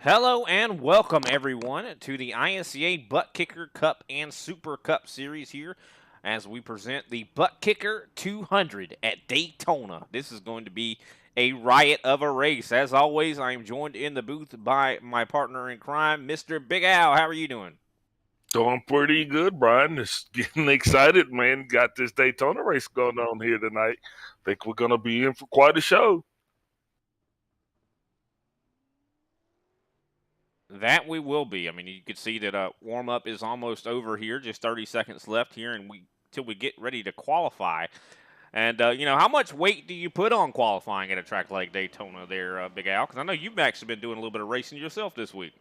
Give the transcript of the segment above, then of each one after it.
Hello and welcome everyone to the ISCA ButtKicker Cup and Super Cup series here as we present the ButtKicker 200 at Daytona. This is going to be a riot of a race. As always, I am joined in the booth by my partner in crime, Mr. Big Al. How are you doing? Doing pretty good, Brian. Just getting excited, man. Got this Daytona race going on here tonight. Think we're gonna be in for quite a show. That we will be. I mean, you can see that warm up is almost over here. Just 30 seconds left here, and we till we get ready to qualify. And how much weight do you put on qualifying at a track like Daytona, there, Big Al? Because I know you've actually been doing a little bit of racing yourself this week.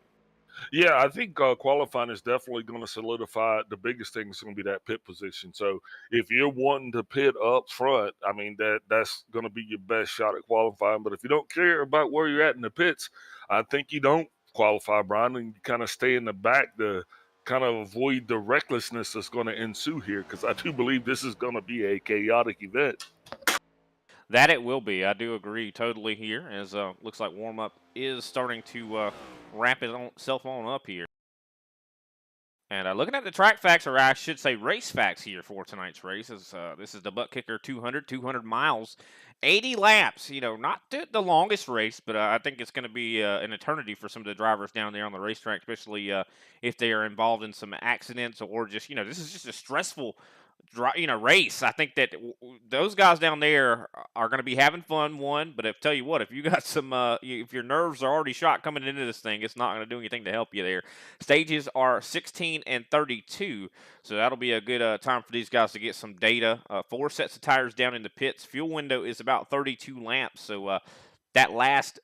Yeah, I think qualifying is definitely going to solidify. The biggest thing is going to be that pit position. So if you're wanting to pit up front, I mean that's going to be your best shot at qualifying. But if you don't care about where you're at in the pits, I think you don't qualify, Brian, and you kind of stay in the back to kind of avoid the recklessness that's going to ensue here. Because I do believe this is going to be a chaotic event. That it will be. I do agree totally here, as looks like warm up is starting to wrap itself on up here. And looking at the track facts, or I should say race facts here for tonight's race, is this is the ButtKicker 200 miles, 80 laps. Not the longest race, but I think it's going to be an eternity for some of the drivers down there on the racetrack, especially if they are involved in some accidents or just, this is just a stressful race. I think that those guys down there are going to be having fun. One, but if tell you what, if you got some, if your nerves are already shot coming into this thing, it's not going to do anything to help you there. Stages are 16 and 32, so that'll be a good time for these guys to get some data. 4 sets of tires down in the pits. Fuel window is about 32 laps, so that last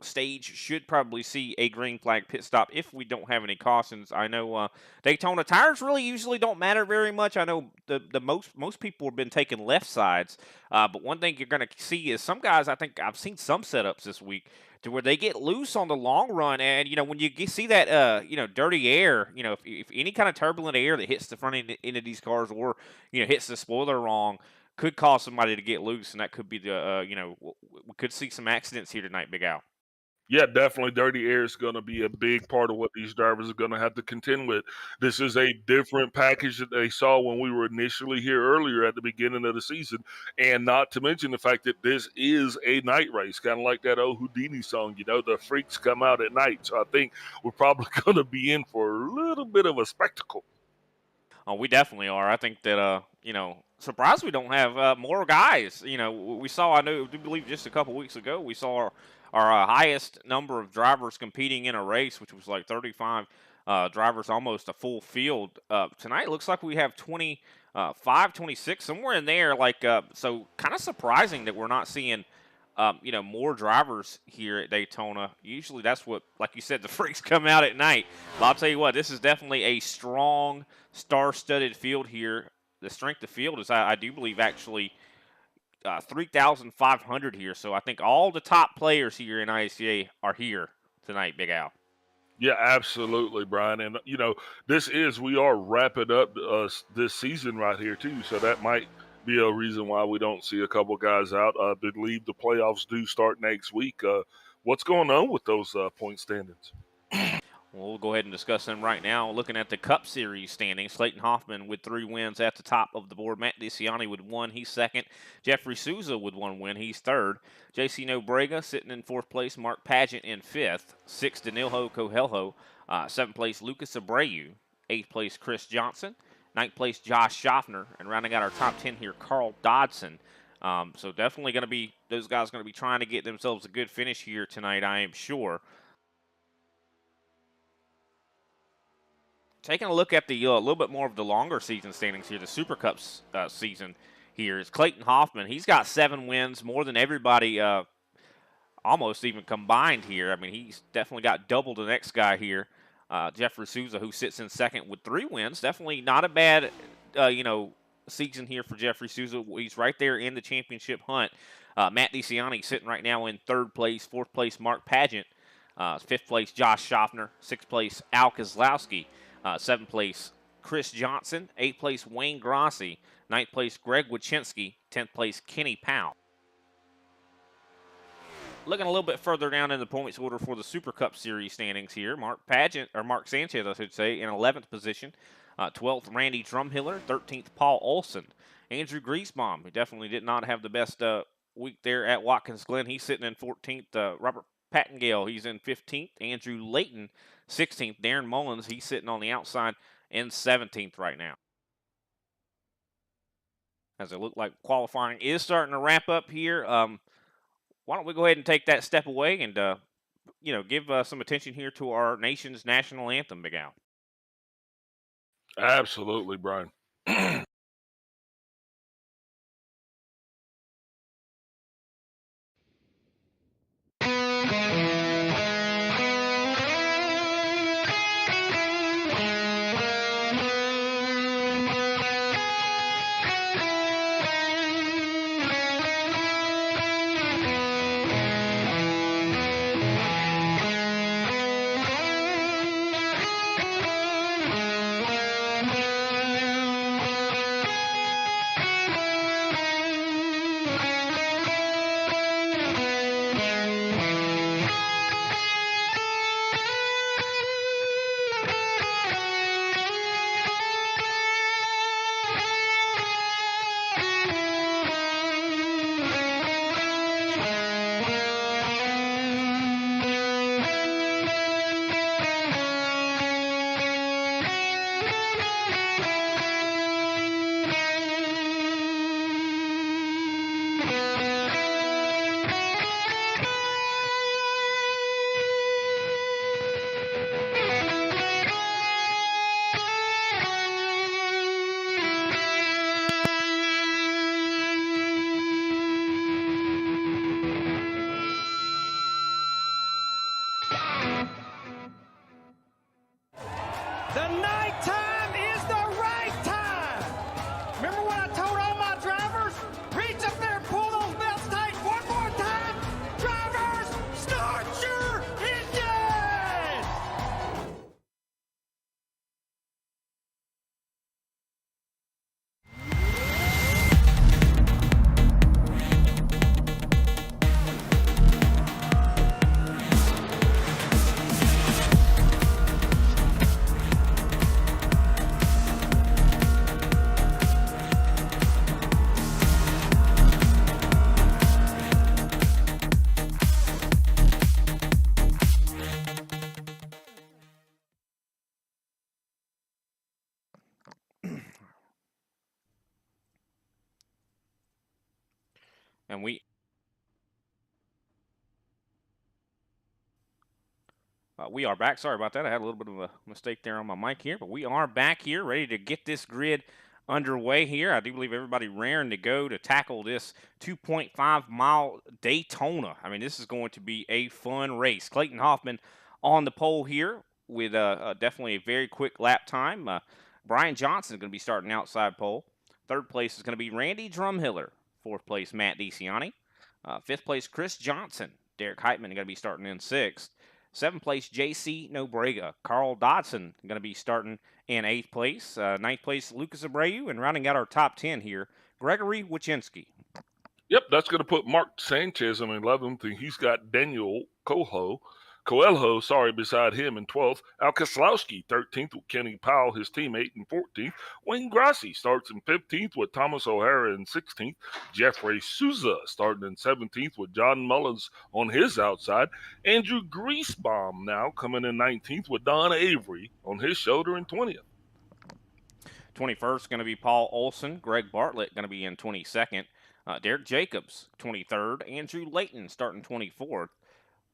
stage should probably see a green flag pit stop if we don't have any cautions. I know Daytona tires really usually don't matter very much. I know the most people have been taking left sides, but one thing you're going to see is some guys. I think I've seen some setups this week to where they get loose on the long run, and when you see that dirty air, if any kind of turbulent air that hits the front end of these cars or hits the spoiler wrong, could cause somebody to get loose, and that could be we could see some accidents here tonight, Big Al. Yeah, definitely dirty air is going to be a big part of what these drivers are going to have to contend with. This is a different package that they saw when we were initially here earlier at the beginning of the season. And not to mention the fact that this is a night race, kind of like that old Houdini song, the freaks come out at night. So I think we're probably going to be in for a little bit of a spectacle. Oh, we definitely are. I think that surprised we don't have more guys. We saw. I do believe just a couple weeks ago we saw our highest number of drivers competing in a race, which was like 35 drivers, almost a full field. Tonight it looks like we have 25, 26, somewhere in there. So kind of surprising that we're not seeing. More drivers here at Daytona. Usually that's what, like you said, the freaks come out at night. But I'll tell you what, this is definitely a strong, star-studded field here. The strength of field is, I do believe, actually 3,500 here. So I think all the top players here in ISCA are here tonight, Big Al. Yeah, absolutely, Brian. And we are wrapping up this season right here too. So that might be a reason why we don't see a couple guys out. I believe the playoffs do start next week. What's going on with those point standings? Well, we'll go ahead and discuss them right now. Looking at the Cup Series standings, Slayton Hoffman with 3 wins at the top of the board. Matt DeCiani with 1. He's second. Jeffrey Souza with 1 win. He's third. JC Nobrega sitting in 4th place. Mark Pageant in 5th. 6th, Danilho Coelho. 7th place, Lucas Abreu. 8th place, Chris Johnson. 9th place, Josh Schaffner. And rounding out our top 10 here, Carl Dodson. So definitely going to be, those guys going to be trying to get themselves a good finish here tonight, I am sure. Taking a look at the a little bit more of the longer season standings here, the Super Cups season here is Clayton Hoffman. He's got 7 wins, more than everybody almost even combined here. I mean, he's definitely got double the next guy here, Jeffrey Souza, who sits in second with 3 wins. Definitely not a bad, season here for Jeffrey Souza. He's right there in the championship hunt. Matt DeCiani sitting right now in 3rd place. 4th place, Mark Pageant. 5th place, Josh Schaffner. 6th place, Al Kozlowski. 7th place, Chris Johnson. 8th place, Wayne Grossi. 9th place, Greg Wachinski. 10th place, Kenny Powell. Looking a little bit further down in the points order for the Super Cup Series standings here, Mark Sanchez, I should say, in 11th position. 12th, Randy Drumhiller. 13th, Paul Olson. Andrew Griesbaum, who definitely did not have the best week there at Watkins Glen. He's sitting in 14th. Robert Pattengale, he's in 15th. Andrew Layton, 16th. Darren Mullins, he's sitting on the outside in 17th right now. As it looked like qualifying is starting to wrap up here. Why don't we go ahead and take that step away and give some attention here to our nation's national anthem, Big Al. Absolutely, Brian. The night time is the right time. Remember what I told all my drivers? Reach up there and pull those belts tight one more time. Drivers, start your engines! And we are back. Sorry about that. I had a little bit of a mistake there on my mic here, but we are back here, ready to get this grid underway here. I do believe everybody raring to go to tackle this 2.5-mile Daytona. I mean, this is going to be a fun race. Clayton Hoffman on the pole here with definitely a very quick lap time. Brian Johnson is going to be starting outside pole. Third place is going to be Randy Drumhiller. Fourth place, Matt DeCiani. Fifth place, Chris Johnson. Derek Heitman going to be starting in sixth. Seventh place, J.C. Nobrega. Carl Dodson going to be starting in eighth place. Ninth place, Lucas Abreu. And rounding out our top 10 here, Gregory Wachinski. Yep, that's going to put Mark Sanchez in 11th, and he's got Daniel Coelho, beside him in 12th. Al Kaslowski, 13th, with Kenny Powell, his teammate, in 14th. Wayne Grassi starts in 15th with Thomas O'Hara in 16th. Jeffrey Souza starting in 17th with John Mullins on his outside. Andrew Griesbaum now coming in 19th with Don Avery on his shoulder in 20th. 21st going to be Paul Olson. Greg Bartlett going to be in 22nd. Derek Jacobs, 23rd. Andrew Layton starting 24th.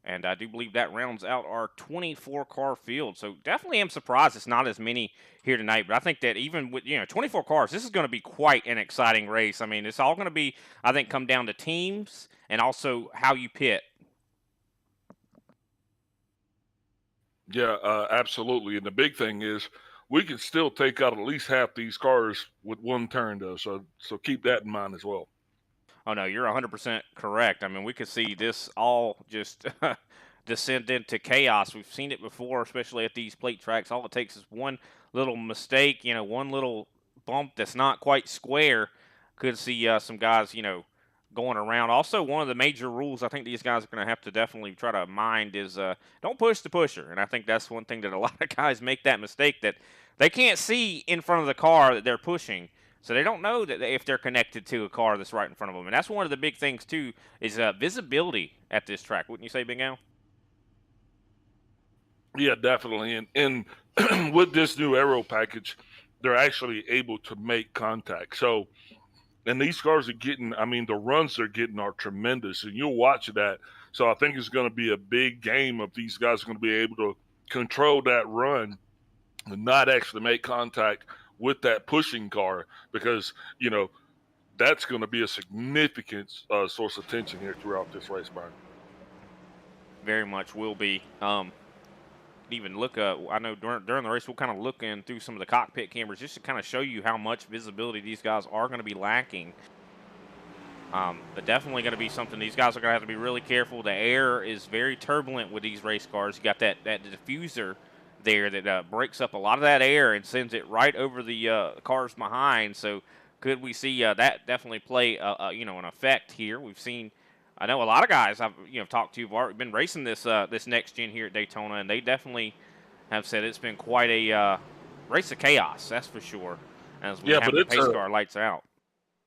And I do believe that rounds out our 24-car field. So definitely am surprised it's not as many here tonight. But I think that even with 24 cars, this is going to be quite an exciting race. I mean, it's all going to be, I think, come down to teams and also how you pit. Yeah, absolutely. And the big thing is we can still take out at least half these cars with one turn, though. So keep that in mind as well. Oh, no, you're 100% correct. I mean, we could see this all just descend into chaos. We've seen it before, especially at these plate tracks. All it takes is one little mistake, one little bump that's not quite square. Could see some guys, going around. Also, one of the major rules I think these guys are going to have to definitely try to mind is don't push the pusher. And I think that's one thing that a lot of guys make that mistake, that they can't see in front of the car that they're pushing. So they don't know that if they're connected to a car that's right in front of them. And that's one of the big things, too, is visibility at this track. Wouldn't you say, Big Al? Yeah, definitely. And with this new aero package, they're actually able to make contact. So, and these cars are getting, I mean, the runs they're getting are tremendous, and you'll watch that. So I think it's going to be a big game if these guys are going to be able to control that run and not actually make contact with that pushing car, because, you know, that's going to be a significant source of tension here throughout this race, Brian. Very much will be. Even look, I know during the race we'll kind of look in through some of the cockpit cameras just to kind of show you how much visibility these guys are going to be lacking. But definitely going to be something these guys are going to have to be really careful. The air is very turbulent with these race cars. You got that diffuser there that breaks up a lot of that air and sends it right over the cars behind. So could we see that definitely play an effect here? We've seen. I know a lot of guys I've talked to have already been racing this this next gen here at Daytona, and they definitely have said it's been quite a race of chaos. That's for sure. As we have the pace car lights out.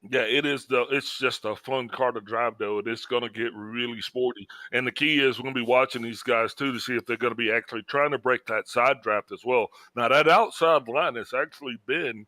Yeah, it is. It's just a fun car to drive, though. It's going to get really sporty. And the key is we're going to be watching these guys, too, to see if they're going to be actually trying to break that side draft as well. Now, that outside line has actually been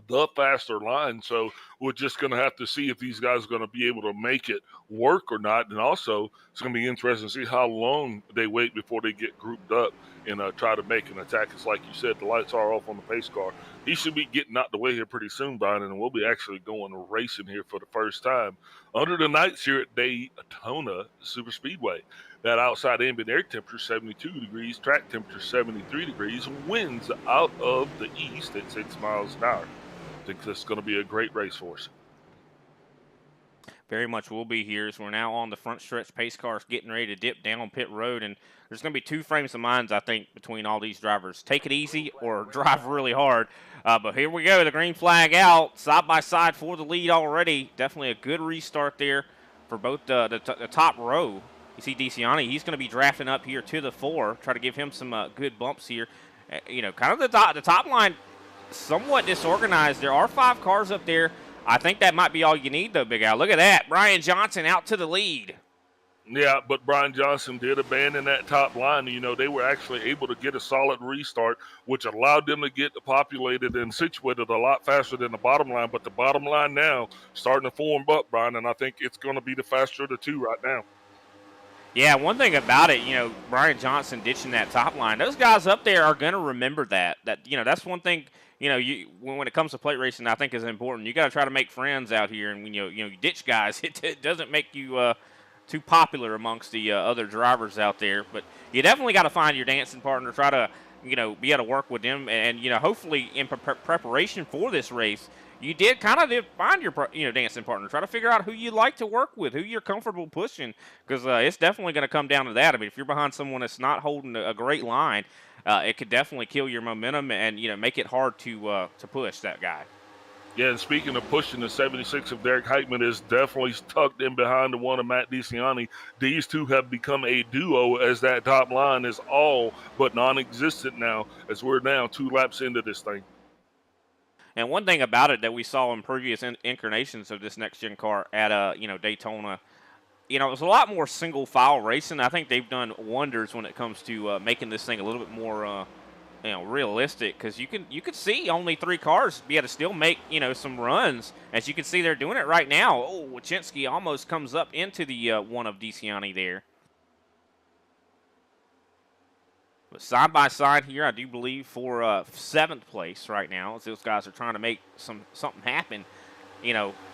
the faster line, so we're just going to have to see if these guys are going to be able to make it work or not. And also, it's going to be interesting to see how long they wait before they get grouped up and try to make an attack. It's like you said, the lights are off on the pace car. He should be getting out the way here pretty soon, Brian, and we'll be actually going racing here for the first time under the nights here at Daytona Super Speedway. That outside ambient air temperature 72 degrees, track temperature 73 degrees, winds out of the east at 6 miles an hour. I think this is going to be a great race for us. Very much will be here as we're now on the front stretch. Pace cars getting ready to dip down pit road, and there's going to be two frames of minds, I think, between all these drivers. Take it easy or drive really hard. But here we go, the green flag out, side by side for the lead already. Definitely a good restart there for both the top row. You see DeCiani, he's going to be drafting up here to the 4, try to give him some good bumps here. Kind of the top line somewhat disorganized. There are 5 cars up there. I think that might be all you need, though, Big Al. Look at that. Brian Johnson out to the lead. Yeah, but Brian Johnson did abandon that top line. They were actually able to get a solid restart, which allowed them to get populated and situated a lot faster than the bottom line. But the bottom line now starting to form up, Brian, and I think it's going to be the faster of the two right now. Yeah, one thing about it, Brian Johnson ditching that top line, those guys up there are going to remember that. That's one thing, when it comes to plate racing, I think is important. You got to try to make friends out here, and when you ditch guys, it doesn't make you too popular amongst the other drivers out there. But you definitely got to find your dancing partner, try to, be able to work with them, and hopefully in preparation for this race, you did kind of find your dancing partner. Try to figure out who you like to work with, who you're comfortable pushing, because it's definitely going to come down to that. I mean, if you're behind someone that's not holding a great line, it could definitely kill your momentum and make it hard to push that guy. Yeah, and speaking of pushing, the 76 of Derek Heitman is definitely tucked in behind the one of Matt DeCiani. These two have become a duo as that top line is all but non-existent now, as we're now 2 laps into this thing. And one thing about it that we saw in previous incarnations of this next-gen car at Daytona, it was a lot more single-file racing. I think they've done wonders when it comes to making this thing a little bit more realistic, because you could see only 3 cars be able to still make some runs, as you can see they're doing it right now. Oh, Wachinski almost comes up into the one of DeCiani there. But side by side here, I do believe for 7th place right now, as those guys are trying to make something happen.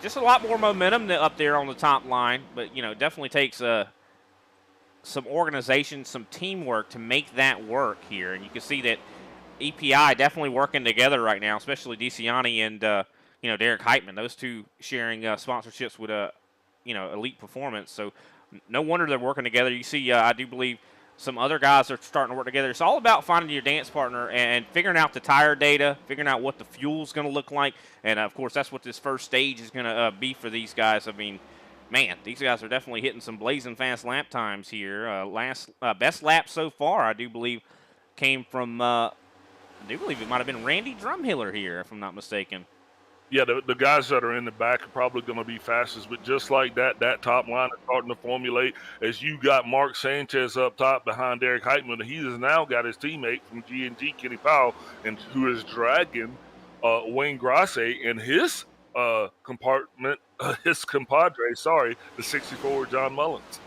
Just a lot more momentum up there on the top line, but definitely takes some organization, some teamwork to make that work here. And you can see that EPI definitely working together right now, especially DeCiani and Derek Heitman. Those two sharing sponsorships with Elite Performance. So no wonder they're working together. You see, I do believe some other guys are starting to work together. It's all about finding your dance partner and figuring out the tire data, figuring out what the fuel's going to look like. And, of course, that's what this first stage is going to be for these guys. I mean, man, these guys are definitely hitting some blazing fast lap times here. Best lap so far, I do believe, came from, I do believe it might have been Randy Drumhiller here, if I'm not mistaken. Yeah, the guys that are in the back are probably going to be fastest, but just like that, that top line is starting to formulate as you got Mark Sanchez up top behind Derek Heitman. He has now got his teammate from G&G, Kenny Powell, and who is dragging Wayne Grasse and his compartment, his compadre, the 64, John Mullins.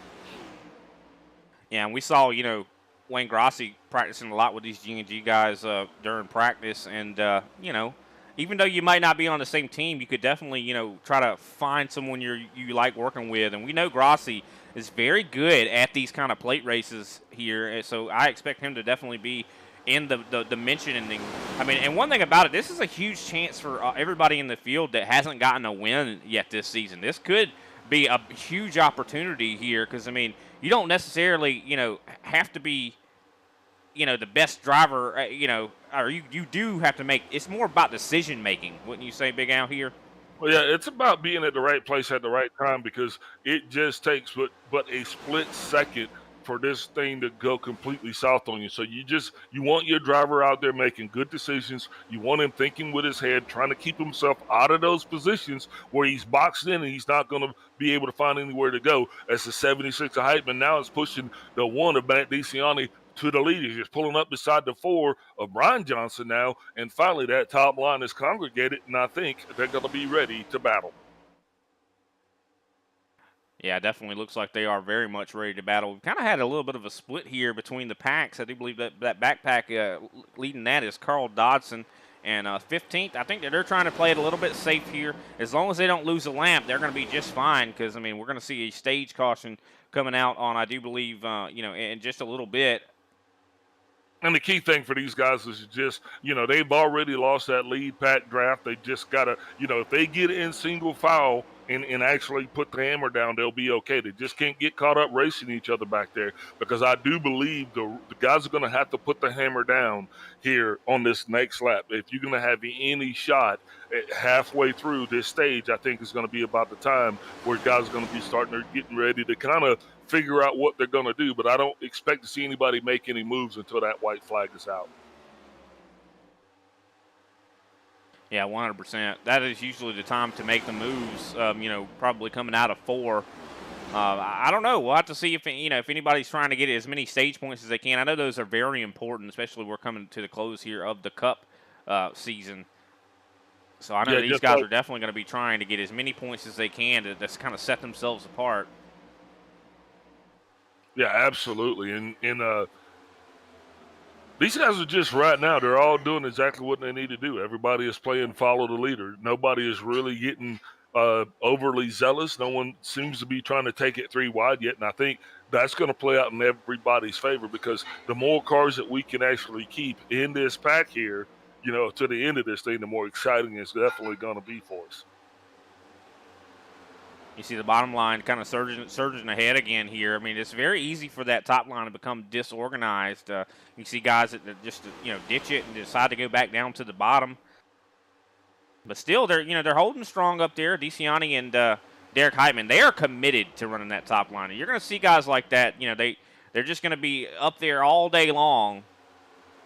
Yeah, and we saw, Wayne Grossi practicing a lot with these G&G guys during practice, and even though you might not be on the same team, you could definitely try to find someone you like working with. And we know Grossi is very good at these kind of plate races here, and so I expect him to definitely be in the mentioning. I mean, and one thing about it, this is a huge chance for everybody in the field that hasn't gotten a win yet this season. This could be a huge opportunity here because, I mean, you don't necessarily, have to be, the best driver, or you do have to make, it's more about decision making, wouldn't you say, Big Al, here? Well, yeah, it's about being at the right place at the right time because it just takes but a split second for this thing to go completely south on you. So you want your driver out there making good decisions. You want him thinking with his head, trying to keep himself out of those positions where he's boxed in and he's not going to be able to find anywhere to go. As the 76 of Heitman now is pushing the 1 of Matt DeCiani to the lead. He's just pulling up beside the 4 of Brian Johnson now, and finally that top line is congregated, and I think they're going to be ready to battle. Yeah, definitely looks like they are very much ready to battle. We've kind of had a little bit of a split here between the packs. I do believe that backpack leading that is Carl Dodson. And 15th, I think that they're trying to play it a little bit safe here. As long as they don't lose a lap, they're going to be just fine because, I mean, we're going to see a stage caution coming out on, I do believe, in just a little bit. And the key thing for these guys is just, they've already lost that lead pack draft. They just got to, if they get in single file and actually put the hammer down, they'll be okay. They just can't get caught up racing each other back there because I do believe the guys are going to have to put the hammer down here on this next lap. If you're going to have any shot halfway through this stage, I think it's going to be about the time where guys are going to be getting ready to kind of figure out what they're going to do, but I don't expect to see anybody make any moves until that white flag is out. Yeah, 100%. That is usually the time to make the moves, probably coming out of 4. I don't know. We'll have to see if anybody's trying to get as many stage points as they can. I know those are very important, especially we're coming to the close here of the Cup season. So I know these guys are definitely going to be trying to get as many points as they can to just kind of set themselves apart. Yeah, absolutely. And these guys are just right now, they're all doing exactly what they need to do. Everybody is playing follow the leader. Nobody is really getting overly zealous. No one seems to be trying to take it 3 wide yet. And I think that's going to play out in everybody's favor because the more cars that we can actually keep in this pack here, to the end of this thing, the more exciting it's definitely going to be for us. You see the bottom line kind of surging ahead again here. I mean, it's very easy for that top line to become disorganized. You see guys that just ditch it and decide to go back down to the bottom. But still, they're holding strong up there. DeCiani and Derek Heitman, they are committed to running that top line. And you're going to see guys like that. They're just going to be up there all day long.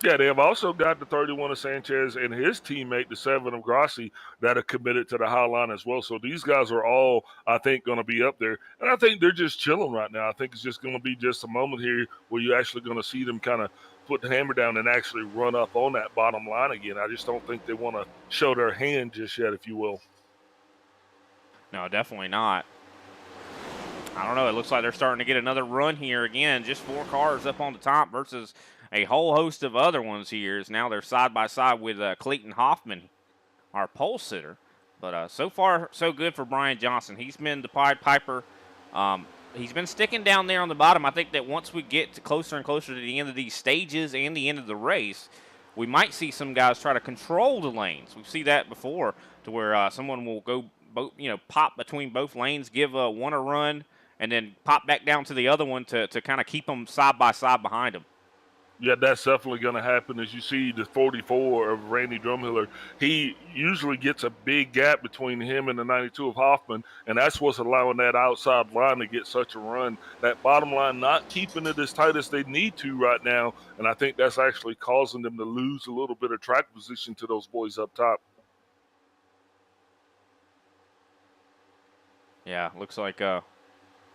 Yeah, they have also got the 31 of Sanchez and his teammate, the 7 of Grossi, that are committed to the high line as well. So these guys are all, I think, going to be up there. And I think they're just chilling right now. I think it's just going to be just a moment here where you're actually going to see them kind of put the hammer down and actually run up on that bottom line again. I just don't think they want to show their hand just yet, if you will. No, definitely not. I don't know. It looks like they're starting to get another run here again. Just 4 cars up on the top versus a whole host of other ones here. Now they're side by side with Clayton Hoffman, our pole sitter. But so far, so good for Brian Johnson. He's been the Pied Piper. He's been sticking down there on the bottom. I think that once we get closer and closer to the end of these stages and the end of the race, we might see some guys try to control the lanes. We've seen that before, to where someone will go, pop between both lanes, give one a run, and then pop back down to the other one to kind of keep them side by side behind them. Yeah, that's definitely going to happen. As you see, the 44 of Randy Drumhiller, he usually gets a big gap between him and the 92 of Hoffman, and that's what's allowing that outside line to get such a run. That bottom line not keeping it as tight as they need to right now, and I think that's actually causing them to lose a little bit of track position to those boys up top. Yeah, looks like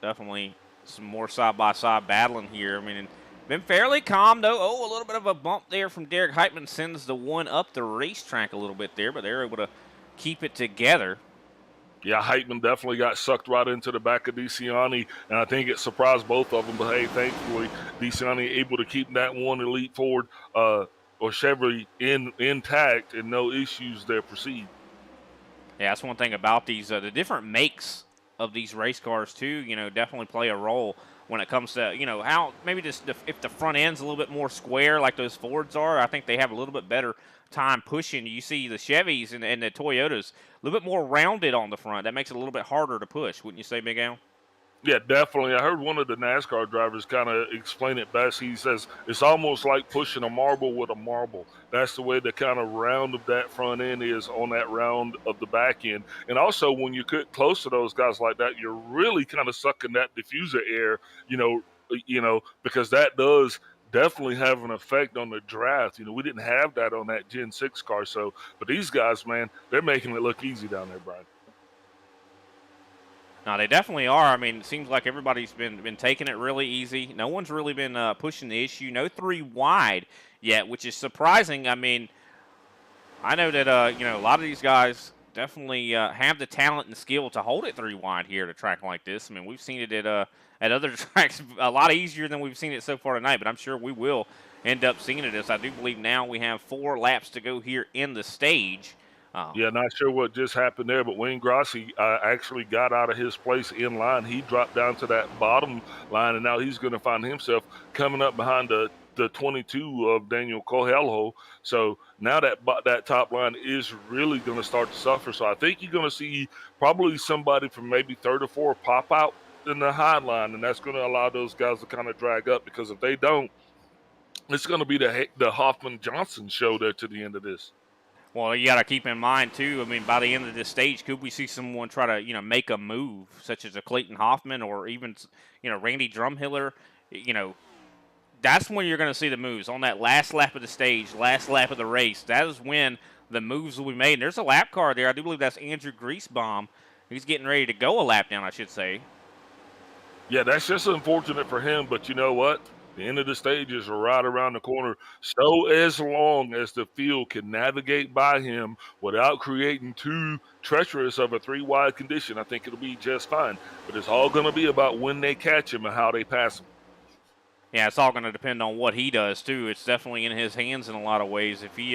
definitely some more side-by-side battling here. I mean, been fairly calm, though. Oh, a little bit of a bump there from Derek Heitman sends the one up the racetrack a little bit there, but they're able to keep it together. Yeah, Heitman definitely got sucked right into the back of DeCiani, and I think it surprised both of them. But, hey, thankfully, DeCiani able to keep that one elite Ford or Chevy intact and no issues there proceed. Yeah, that's one thing about these. The different makes of these race cars, too, definitely play a role when it comes to, how maybe just if the front end's a little bit more square like those Fords are, I think they have a little bit better time pushing. You see the Chevys and the Toyotas a little bit more rounded on the front. That makes it a little bit harder to push, wouldn't you say, Big Al? Yeah, definitely. I heard one of the NASCAR drivers kind of explain it best. He says it's almost like pushing a marble with a marble. That's the way the kind of round of that front end is on that round of the back end. And also, when you get close to those guys like that, you're really kind of sucking that diffuser air, because that does definitely have an effect on the draft. We didn't have that on that Gen 6 car. So, but these guys, man, they're making it look easy down there, Brian. No, they definitely are. I mean, it seems like everybody's been taking it really easy. No one's really been pushing the issue. No 3 wide yet, which is surprising. I mean, I know that a lot of these guys definitely have the talent and skill to hold it 3 wide here at a track like this. I mean, we've seen it at other tracks a lot easier than we've seen it so far tonight, but I'm sure we will end up seeing it. As I do believe now we have 4 laps to go here in the stage. Yeah, not sure what just happened there, but Wayne Grossi actually got out of his place in line. He dropped down to that bottom line, and now he's going to find himself coming up behind the 22 of Daniel Coelho. So now that top line is really going to start to suffer. So I think you're going to see probably somebody from maybe 3rd or 4th pop out in the high line, and that's going to allow those guys to kind of drag up, because if they don't, it's going to be the Hoffman-Johnson show there to the end of this. Well, you got to keep in mind, too, I mean, by the end of this stage, could we see someone try to, make a move, such as a Clayton Hoffman or even, Randy Drumhiller? That's when you're going to see the moves. On that last lap of the stage, last lap of the race, that is when the moves will be made. And there's a lap car there. I do believe that's Andrew Griesbaum. He's getting ready to go a lap down, I should say. Yeah, that's just unfortunate for him, but you know what? The end of the stage is right around the corner. So as long as the field can navigate by him without creating too treacherous of a 3 wide condition, I think it'll be just fine. But it's all going to be about when they catch him and how they pass him. Yeah, it's all going to depend on what he does, too. It's definitely in his hands in a lot of ways. If he,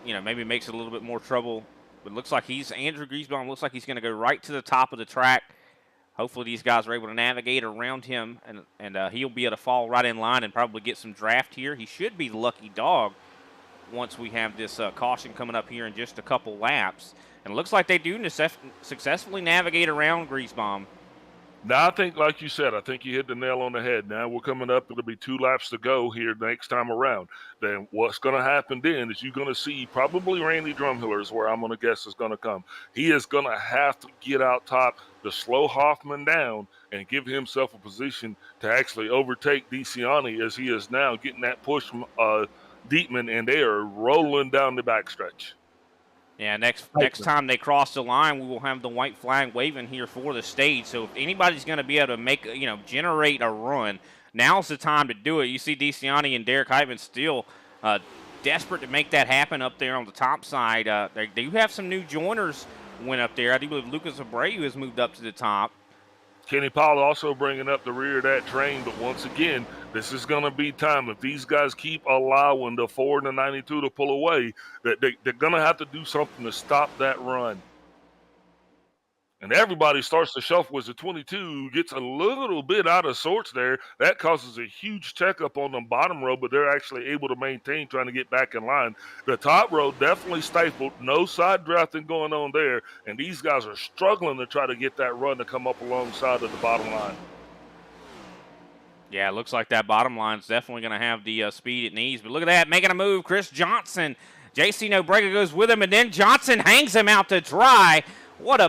maybe makes it a little bit more trouble. But it looks like Andrew Griesbaum looks like he's going to go right to the top of the track. Hopefully these guys are able to navigate around him, and he'll be able to fall right in line and probably get some draft here. He should be the lucky dog once we have this caution coming up here in just a couple laps. And it looks like they do successfully navigate around Griesbaum. Now, I think, like you said, I think you hit the nail on the head. Now we're coming up. It'll be 2 laps to go here next time around. Then what's going to happen then is you're going to see probably Randy Drumhiller is where I'm going to guess is going to come. He is going to have to get out top to slow Hoffman down and give himself a position to actually overtake DeCiani, as he is now getting that push from Dietman, and they are rolling down the backstretch. Yeah, next time they cross the line, we will have the white flag waving here for the stage. So if anybody's going to be able to generate a run, now's the time to do it. You see DeCiani and Derek Heitman still desperate to make that happen up there on the top side. They do have some new joiners went up there. I do believe Lucas Abreu has moved up to the top. Kenny Powell also bringing up the rear of that train, but once again, this is going to be time. If these guys keep allowing the Ford and the 92 to pull away, they're going to have to do something to stop that run. And everybody starts to shuffle as the 22 gets a little bit out of sorts there. That causes a huge checkup on the bottom row, but they're actually able to maintain trying to get back in line. The top row definitely stifled. No side drafting going on there. And these guys are struggling to try to get that run to come up alongside of the bottom line. Yeah, it looks like that bottom line's definitely going to have the speed it needs. But look at that, making a move, Chris Johnson. JC Nobrega goes with him, and then Johnson hangs him out to dry. What? I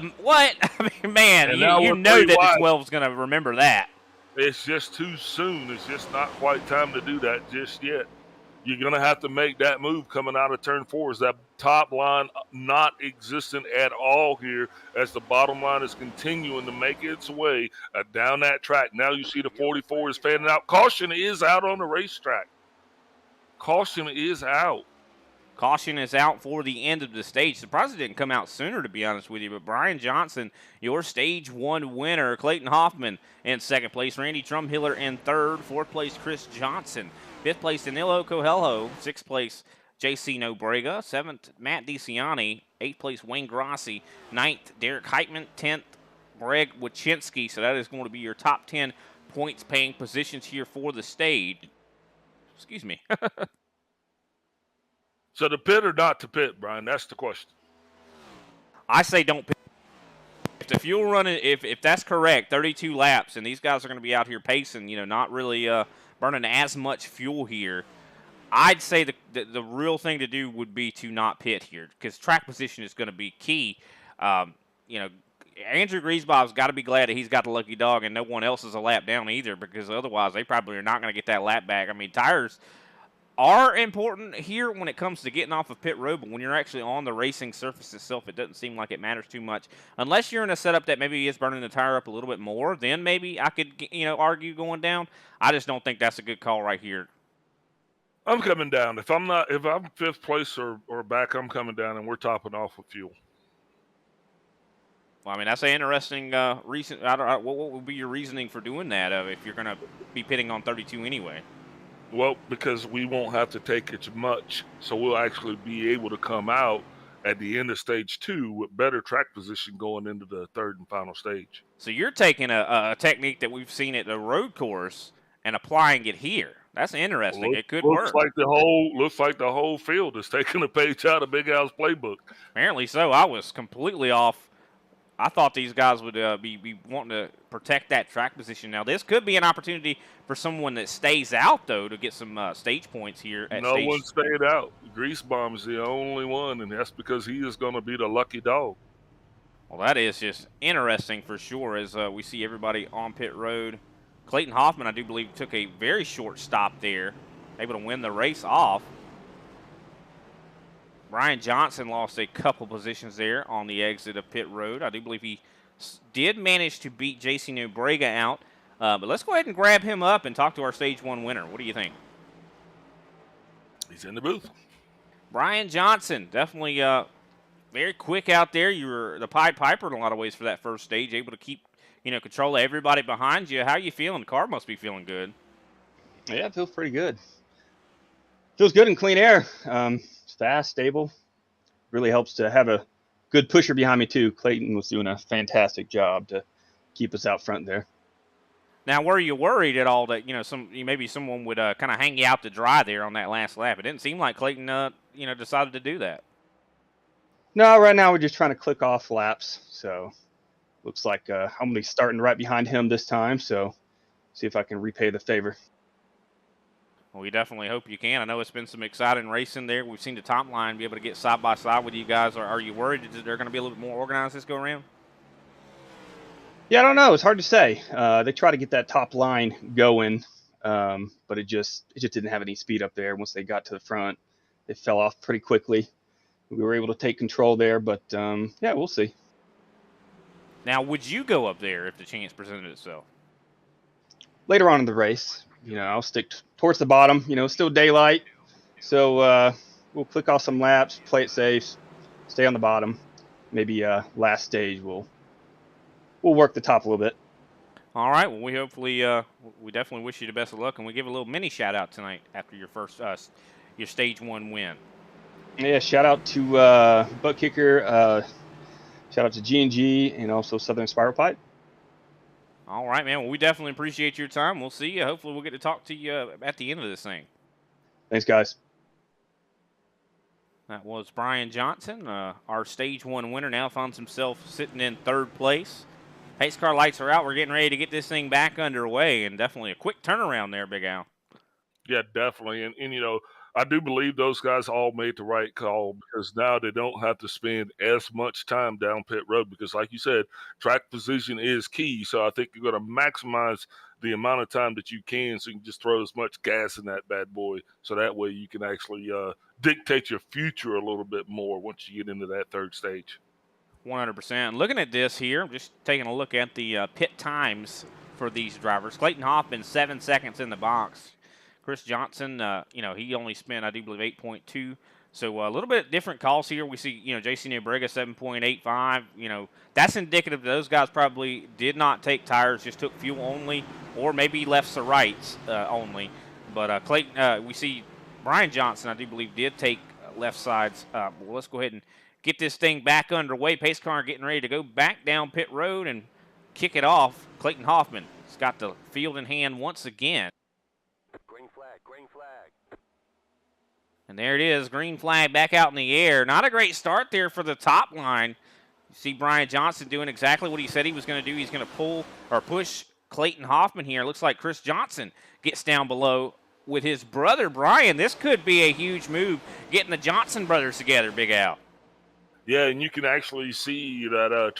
mean, man, And now you we'll know tell you that why. the 12's going to remember that. It's just too soon. It's just not quite time to do that just yet. You're going to have to make that move coming out of turn 4. Is that top line not existent at all here as the bottom line is continuing to make its way down that track. Now you see the 44 is fanning out. Caution is out on the racetrack. Caution is out. Caution is out for the end of the stage. Surprised it didn't come out sooner, to be honest with you. But Brian Johnson, your Stage 1 winner. Clayton Hoffman in second place. Randy Drumhiller in third. Fourth place, Chris Johnson. Fifth place, Danilo Coelho. Sixth place, JC Nobrega. Seventh, Matt DeCiani. Eighth place, Wayne Grassi. Ninth, Derek Heitman. 10th, Greg Wachinski. So that is going to be your top 10 points-paying positions here for the stage. Excuse me. So to pit or not to pit, Brian? That's the question. I say don't pit. If the fuel running, if that's correct, 32 laps, and these guys are going to be out here pacing, not really burning as much fuel here, I'd say the real thing to do would be to not pit here because track position is going to be key. Andrew Griesbach's got to be glad that he's got the lucky dog and no one else is a lap down either because otherwise they probably are not going to get that lap back. I mean, tires are important here when it comes to getting off of pit road, but when you're actually on the racing surface itself, it doesn't seem like it matters too much. Unless you're in a setup that maybe is burning the tire up a little bit more, then maybe I could, argue going down. I just don't think that's a good call right here. I'm coming down. If I'm fifth place or back, I'm coming down, and we're topping off with fuel. Well, I mean, that's an interesting reason. What would be your reasoning for doing that if you're going to be pitting on 32 anyway? Well, because we won't have to take as much, so we'll actually be able to come out at the end of stage 2 with better track position going into the third and final stage. So you're taking a technique that we've seen at the road course and applying it here. That's interesting. It could work. Looks like the whole field is taking a page out of Big Al's playbook. Apparently so. I was completely off. I thought these guys would be wanting to protect that track position. Now, this could be an opportunity for someone that stays out, though, to get some stage points here. No one stayed out. Greasebomb is the only one, and that's because he is going to be the lucky dog. Well, that is just interesting for sure as we see everybody on pit road. Clayton Hoffman, I do believe, took a very short stop there, able to win the race off. Brian Johnson lost a couple positions there on the exit of pit road. I do believe he did manage to beat JC Nobrega out. But let's go ahead and grab him up and talk to our Stage 1 winner. What do you think? He's in the booth. Brian Johnson, definitely very quick out there. You were the Pied Piper in a lot of ways for that first stage, able to keep control of everybody behind you. How are you feeling? The car must be feeling good. Yeah, it feels pretty good. Feels good in clean air. It's fast, stable. Really helps to have a good pusher behind me too. Clayton was doing a fantastic job to keep us out front there. Now, were you worried at all that maybe someone would kind of hang you out to dry there on that last lap? It didn't seem like Clayton decided to do that. No, right now we're just trying to click off laps. So looks like I'm gonna be starting right behind him this time. So see if I can repay the favor. Well, we definitely hope you can. I know it's been some exciting racing there. We've seen the top line be able to get side by side with you guys. Are you worried that they're going to be a little bit more organized this go around? Yeah, I don't know. It's hard to say. They try to get that top line going, but it just didn't have any speed up there. Once they got to the front, they fell off pretty quickly. We were able to take control there, but yeah, we'll see. Now, would you go up there if the chance presented itself? Later on in the race, I'll stick towards the bottom. It's still daylight, so we'll click off some laps, play it safe, stay on the bottom. Maybe last stage we'll work the top a little bit. All right. Well, we definitely wish you the best of luck, and we give a little mini shout out tonight after your first your Stage 1 win. Yeah, shout out to ButtKicker, shout out to G&G, and also Southern Spiral Pipe. All right, man. Well, we definitely appreciate your time. We'll see you. Hopefully, we'll get to talk to you at the end of this thing. Thanks, guys. That was Brian Johnson, our Stage 1 winner. Now finds himself sitting in third place. Pace car lights are out. We're getting ready to get this thing back underway, and definitely a quick turnaround there, Big Al. Yeah, definitely. And you know, I do believe those guys all made the right call because now they don't have to spend as much time down pit road because, like you said, track position is key. So I think you're going to maximize the amount of time that you can so you can just throw as much gas in that bad boy so that way you can actually dictate your future a little bit more once you get into that third stage. 100%. Looking at this here, I'm just taking a look at the pit times for these drivers. Clayton Hoffman, 7 seconds in the box. Chris Johnson, you know, he only spent, I do believe, 8.2. So a little bit different calls here. We see, you know, JC Nobrega, 7.85. You know, that's indicative that those guys probably did not take tires, just took fuel only, or maybe lefts or rights only. But Clayton, we see Brian Johnson, I do believe, did take left sides. Well, let's go ahead and get this thing back underway. Pace car getting ready to go back down pit road and kick it off. Clayton Hoffman has got the field in hand once again. Green flag, green flag. And there it is, green flag back out in the air. Not a great start there for the top line. You see Brian Johnson doing exactly what he said he was going to do. He's going to pull or push Clayton Hoffman here. Looks like Chris Johnson gets down below with his brother Brian. This could be a huge move, getting the Johnson brothers together, Big Al. Yeah, and you can actually see that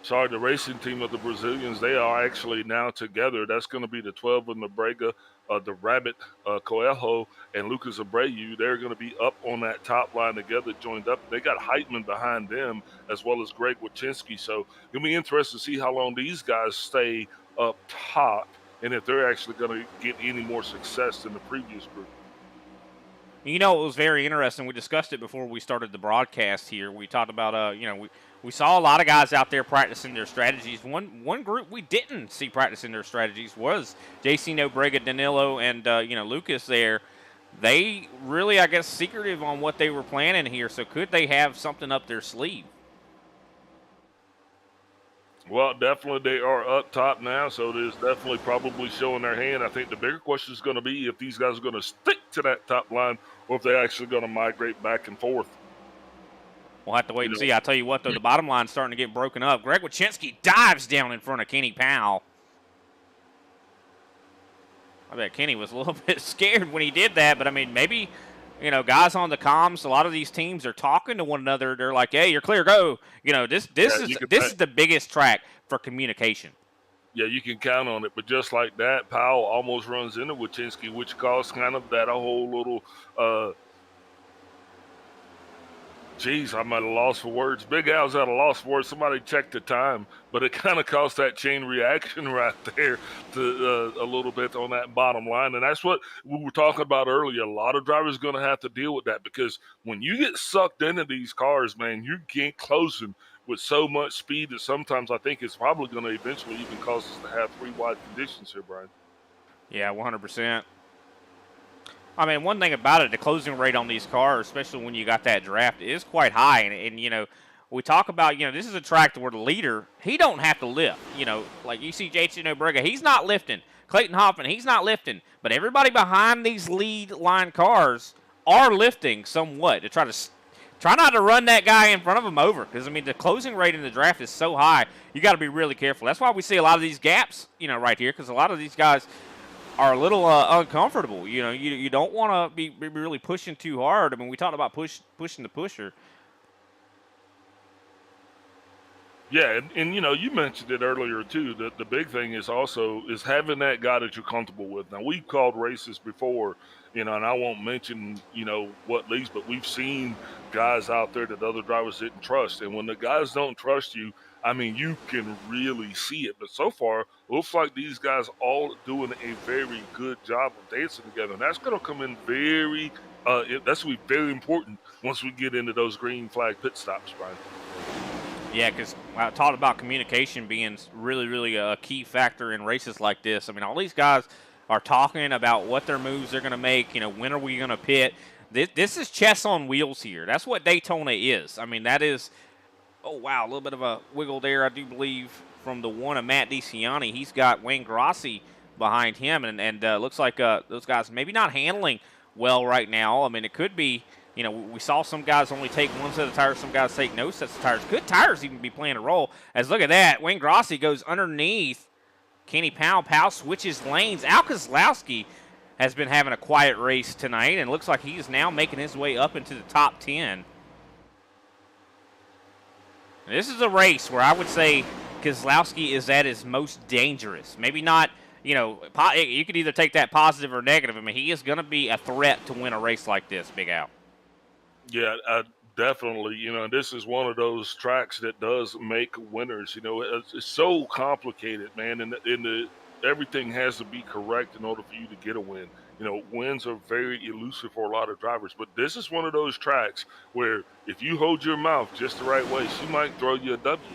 the racing team of the Brazilians, they are actually now together. That's going to be the 12 of Nobrega, the Rabbit Coelho, and Lucas Abreu. They're going to be up on that top line together, joined up. They got Heitman behind them, as well as Greg Wachinski. So it's going to be interesting to see how long these guys stay up top and if they're actually going to get any more success than the previous group. You know, it was very interesting. We discussed it before we started the broadcast here. We talked about, you know, we saw a lot of guys out there practicing their strategies. One group we didn't see practicing their strategies was JC Nobrega, Danilo, and, you know, Lucas there. They really, I guess, secretive on what they were planning here. So could they have something up their sleeve? Well, definitely they are up top now, so it is definitely probably showing their hand. I think the bigger question is going to be if these guys are going to stick to that top line or if they're actually going to migrate back and forth. We'll have to wait and see. I'll tell you what, though, the bottom line's starting to get broken up. Greg Wachinski dives down in front of Kenny Powell. I bet Kenny was a little bit scared when he did that, but, I mean, maybe, you know, guys on the comms, a lot of these teams are talking to one another. They're like, hey, you're clear, go. You know, this is the biggest track for communication. Yeah, you can count on it. But just like that, Powell almost runs into Wachinski, which caused kind of that a whole little I'm at a loss for words. Big Al's at a loss for words. Somebody check the time. But it kind of caused that chain reaction right there to a little bit on that bottom line. And that's what we were talking about earlier. A lot of drivers are going to have to deal with that because when you get sucked into these cars, man, you get closing with so much speed that sometimes I think it's probably going to eventually even cause us to have 3 wide conditions here, Brian. Yeah, 100%. I mean, one thing about it, the closing rate on these cars, especially when you got that draft, is quite high. And you know, we talk about, you know, this is a track where the leader, he don't have to lift. You know, like you see JC Nobrega, he's not lifting. Clayton Hoffman, he's not lifting. But everybody behind these lead line cars are lifting somewhat to try not to run that guy in front of him over. Because, I mean, the closing rate in the draft is so high, you got to be really careful. That's why we see a lot of these gaps, you know, right here, because a lot of these guys are a little uncomfortable. You know, you don't want to be really pushing too hard. I mean, we talked about pushing the pusher. Yeah, and you know, you mentioned it earlier too. That the big thing is also is having that guy that you're comfortable with. Now, we've called races before, you know, and I won't mention, you know, what leagues, but we've seen guys out there that other drivers didn't trust. And when the guys don't trust you, I mean, you can really see it. But so far, it looks like these guys all doing a very good job of dancing together. And that's going to come in that's going to be very important once we get into those green flag pit stops, Brian. Yeah, because I talked about communication being really, really a key factor in races like this. I mean, all these guys are talking about what their moves they're going to make. You know, when are we going to pit? This is chess on wheels here. That's what Daytona is. I mean, that is, oh, wow, a little bit of a wiggle there, I do believe, from the one of Matt DeCiani. He's got Wayne Grossi behind him, and looks like those guys maybe not handling well right now. I mean, it could be You know, we saw some guys only take one set of tires, some guys take no sets of tires. Could tires even be playing a role? As look at that, Wayne Grossi goes underneath Kenny Powell. Powell switches lanes. Al Kozlowski has been having a quiet race tonight, and looks like he is now making his way up into the top 10. This is a race where I would say Kozlowski is at his most dangerous. Maybe not, you know, you could either take that positive or negative. I mean, he is going to be a threat to win a race like this, Big Al. Yeah, definitely. You know, this is one of those tracks that does make winners. You know, it's so complicated, man, and everything has to be correct in order for you to get a win. You know, wins are very elusive for a lot of drivers, but this is one of those tracks where if you hold your mouth just the right way, she might throw you a W.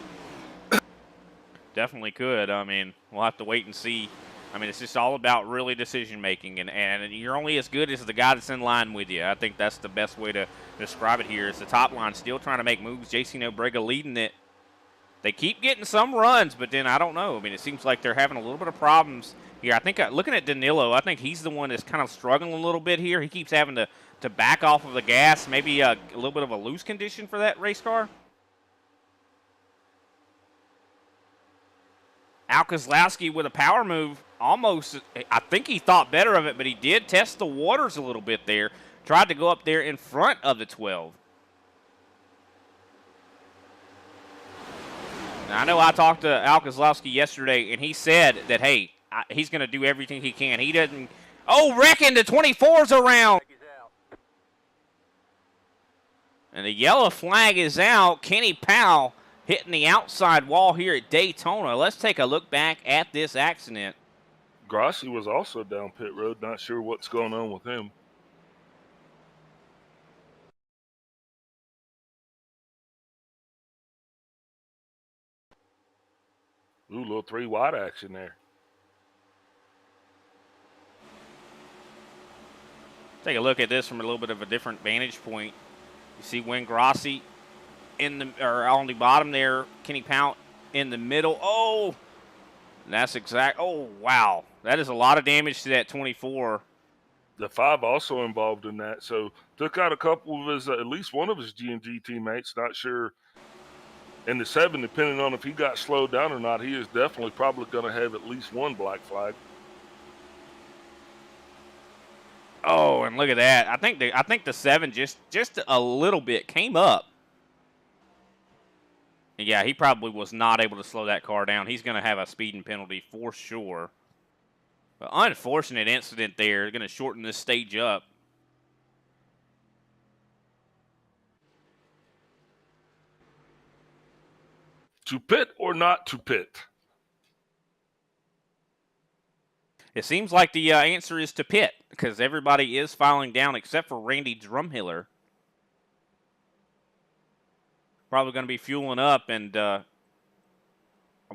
Definitely could. I mean, we'll have to wait and see. I mean, it's just all about really decision making, and you're only as good as the guy that's in line with you. I think that's the best way to describe it here. Is the top line still trying to make moves? JC Nobrega leading it. They keep getting some runs, but then I don't know. I mean, it seems like they're having a little bit of problems here. I think looking at Danilo, I think he's the one that's kind of struggling a little bit here. He keeps having to back off of the gas. Maybe a little bit of a loose condition for that race car. Al Kozlowski with a power move, almost, I think he thought better of it, but he did test the waters a little bit there. Tried to go up there in front of the 12. Now, I know I talked to Al Kozlowski yesterday, and he said that, hey, he's going to do everything he can. He doesn't, wrecking the 24's around. And the yellow flag is out. Kenny Powell hitting the outside wall here at Daytona. Let's take a look back at this accident. Grossi was also down pit road. Not sure what's going on with him. Ooh, little 3 wide action there. Take a look at this from a little bit of a different vantage point. You see Wayne Grossi on the bottom there, Kenny Powell in the middle. Oh, that's exact. Oh, wow. That is a lot of damage to that 24. The 5 also involved in that. So took out a couple of his, at least one of his G&G teammates. Not sure. And the 7, depending on if he got slowed down or not, he is definitely probably going to have at least one black flag. Oh, and look at that. I think the 7 just a little bit came up. Yeah, he probably was not able to slow that car down. He's going to have a speeding penalty for sure. But unfortunate incident there. Going to shorten this stage up. To pit or not to pit? It seems like the answer is to pit because everybody is filing down except for Randy Drumhiller. Probably going to be fueling up, and I'm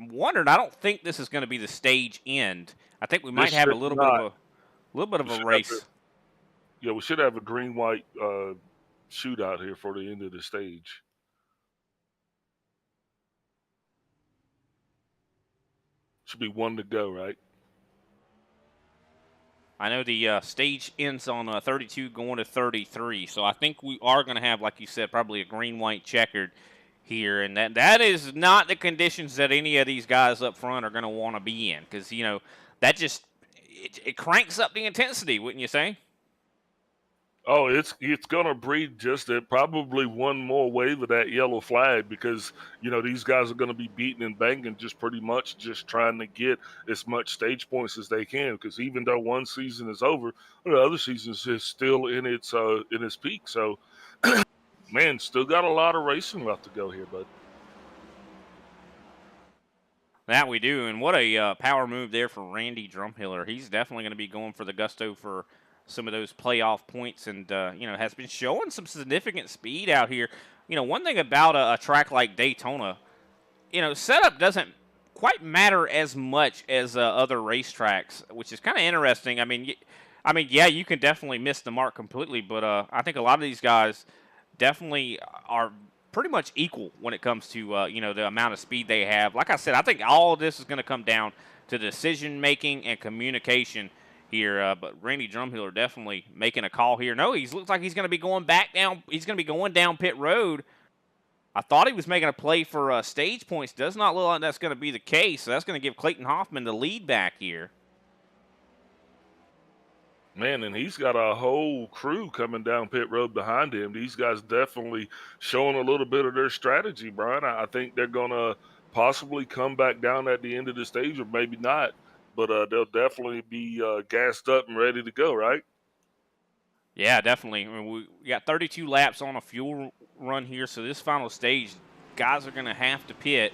wondering. I don't think this is going to be the stage end. I think we might have a little bit of a race. Yeah, we should have a green-white shootout here for the end of the stage. Should be 1 to go, right? I know the stage ends on 32 going to 33, so I think we are going to have, like you said, probably a green-white checkered here, and that is not the conditions that any of these guys up front are going to want to be in, because, you know, that just it cranks up the intensity, wouldn't you say? Oh, it's going to breed just probably one more wave of that yellow flag because, you know, these guys are going to be beating and banging just pretty much just trying to get as much stage points as they can because even though one season is over, the other season is still in its peak. So, man, still got a lot of racing left to go here, bud. That we do, and what a power move there for Randy Drumhiller. He's definitely going to be going for the gusto for some of those playoff points and, you know, has been showing some significant speed out here. You know, one thing about a track like Daytona, you know, setup doesn't quite matter as much as other racetracks, which is kind of interesting. I mean, yeah, you can definitely miss the mark completely, but I think a lot of these guys definitely are pretty much equal when it comes to, you know, the amount of speed they have. Like I said, I think all of this is going to come down to decision-making and communication here. But Randy Drumhiller definitely making a call here. No, he looks like he's going to be going back down. He's going to be going down pit road. I thought he was making a play for stage points. Does not look like that's going to be the case. So that's going to give Clayton Hoffman the lead back here. Man, and he's got a whole crew coming down pit road behind him. These guys definitely showing a little bit of their strategy, Brian. I think they're going to possibly come back down at the end of the stage, or maybe not. But they'll definitely be gassed up and ready to go, right? Yeah, definitely. I mean, we got 32 laps on a fuel run here, so this final stage, guys are going to have to pit.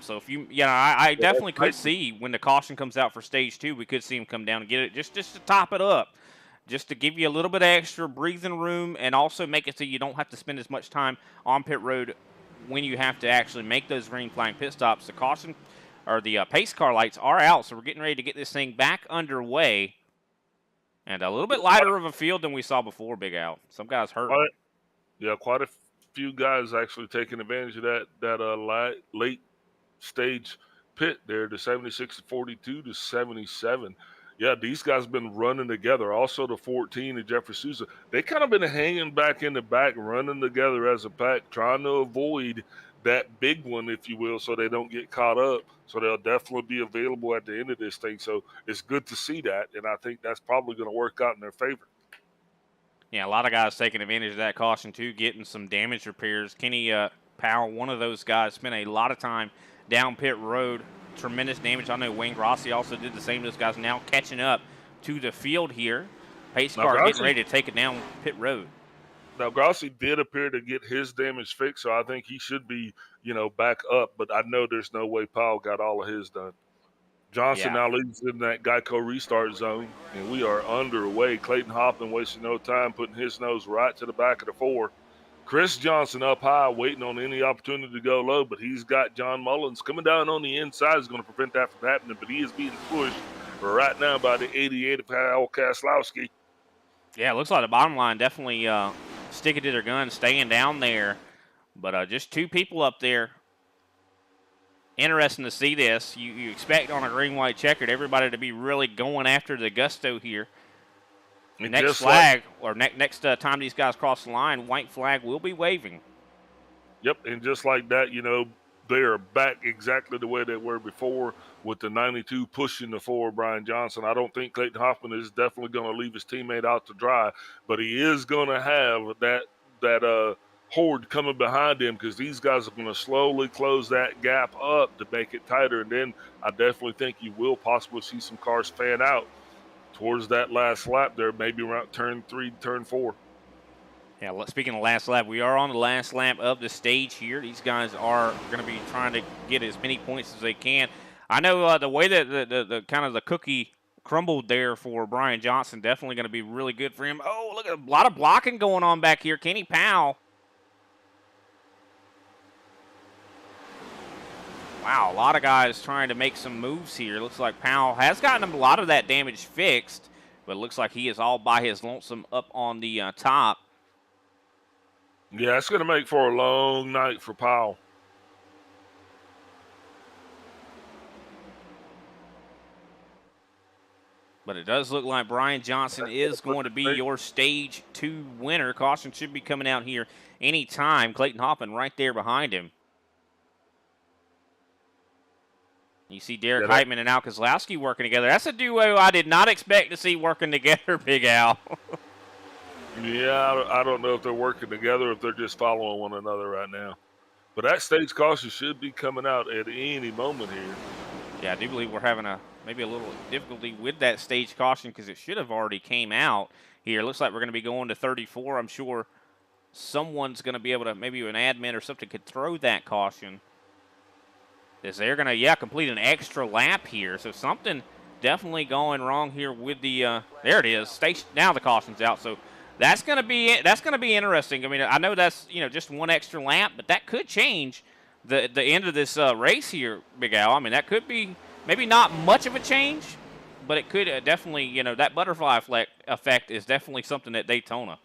So if you, I definitely could see when the caution comes out for stage 2, we could see him come down and get it just to top it up, just to give you a little bit of extra breathing room, and also make it so you don't have to spend as much time on pit road when you have to actually make those green flag pit stops. The caution or the pace car lights are out, so we're getting ready to get this thing back underway. And a little bit lighter of a field than we saw before, Big Al. Some guys hurt. Quite a few guys actually taking advantage of that late stage pit there, the 76 to 42 to 77. Yeah, these guys been running together. Also the 14 and Jeffrey Sousa. They kind of been hanging back in the back, running together as a pack, trying to avoid that big one, if you will, so they don't get caught up. So they'll definitely be available at the end of this thing. So it's good to see that, and I think that's probably going to work out in their favor. Yeah, a lot of guys taking advantage of that caution, too, getting some damage repairs. Kenny Powell, one of those guys, spent a lot of time down pit road. Tremendous damage. I know Wayne Grossi also did the same to those guys, now catching up to the field here. Pace car getting ready to take it down pit road. Now, Grossi did appear to get his damage fixed, so I think he should be, back up. But I know there's no way Powell got all of his done. Johnson now leads in that Geico restart zone, and we are underway. Clayton Hoffman wasting no time, putting his nose right to the back of the 4. Chris Johnson up high, waiting on any opportunity to go low, but he's got John Mullins coming down on the inside. Is going to prevent that from happening, but he is being pushed right now by the 88 of Kyle Kaslowski. Yeah, it looks like the bottom line definitely sticking to their guns, staying down there. But just 2 people up there. Interesting to see this. You expect on a green-white checkered everybody to be really going after the gusto here. And next flag, next time these guys cross the line, white flag will be waving. Yep, and just like that, they are back exactly the way they were before, with the 92 pushing the 4, Brian Johnson. I don't think Clayton Hoffman is definitely going to leave his teammate out to dry, but he is going to have that horde coming behind him, because these guys are going to slowly close that gap up to make it tighter. And then I definitely think you will possibly see some cars fan out towards that last lap there, maybe around turn 3, turn 4. Yeah, speaking of last lap, we are on the last lap of the stage here. These guys are going to be trying to get as many points as they can. I know the way that the kind of the cookie crumbled there for Brian Johnson, definitely going to be really good for him. Oh, look at a lot of blocking going on back here. Kenny Powell. Wow, a lot of guys trying to make some moves here. Looks like Powell has gotten a lot of that damage fixed, but it looks like he is all by his lonesome up on the top. Yeah, it's going to make for a long night for Powell. But it does look like Brian Johnson is going to be your stage 2 winner. Caution should be coming out here anytime. Clayton Hoffman right there behind him. You see Derek Heitman and Al Kozlowski working together. That's a duo I did not expect to see working together, Big Al. Yeah, I don't know if they're working together or if they're just following one another right now. But that stage caution should be coming out at any moment here. Yeah, I do believe we're having maybe a little difficulty with that stage caution, because it should have already came out here. Looks like we're going to be going to 34. I'm sure someone's going to be able to, maybe an admin or something could throw that caution. Is they're going to, complete an extra lap here. So something definitely going wrong here with the, there it is. Now the caution's out. So that's going to be interesting. I mean, I know that's, just one extra lap, but that could change the end of this race here, Big Al. I mean, that could be maybe not much of a change, but it could definitely, that butterfly effect is definitely something at Daytona.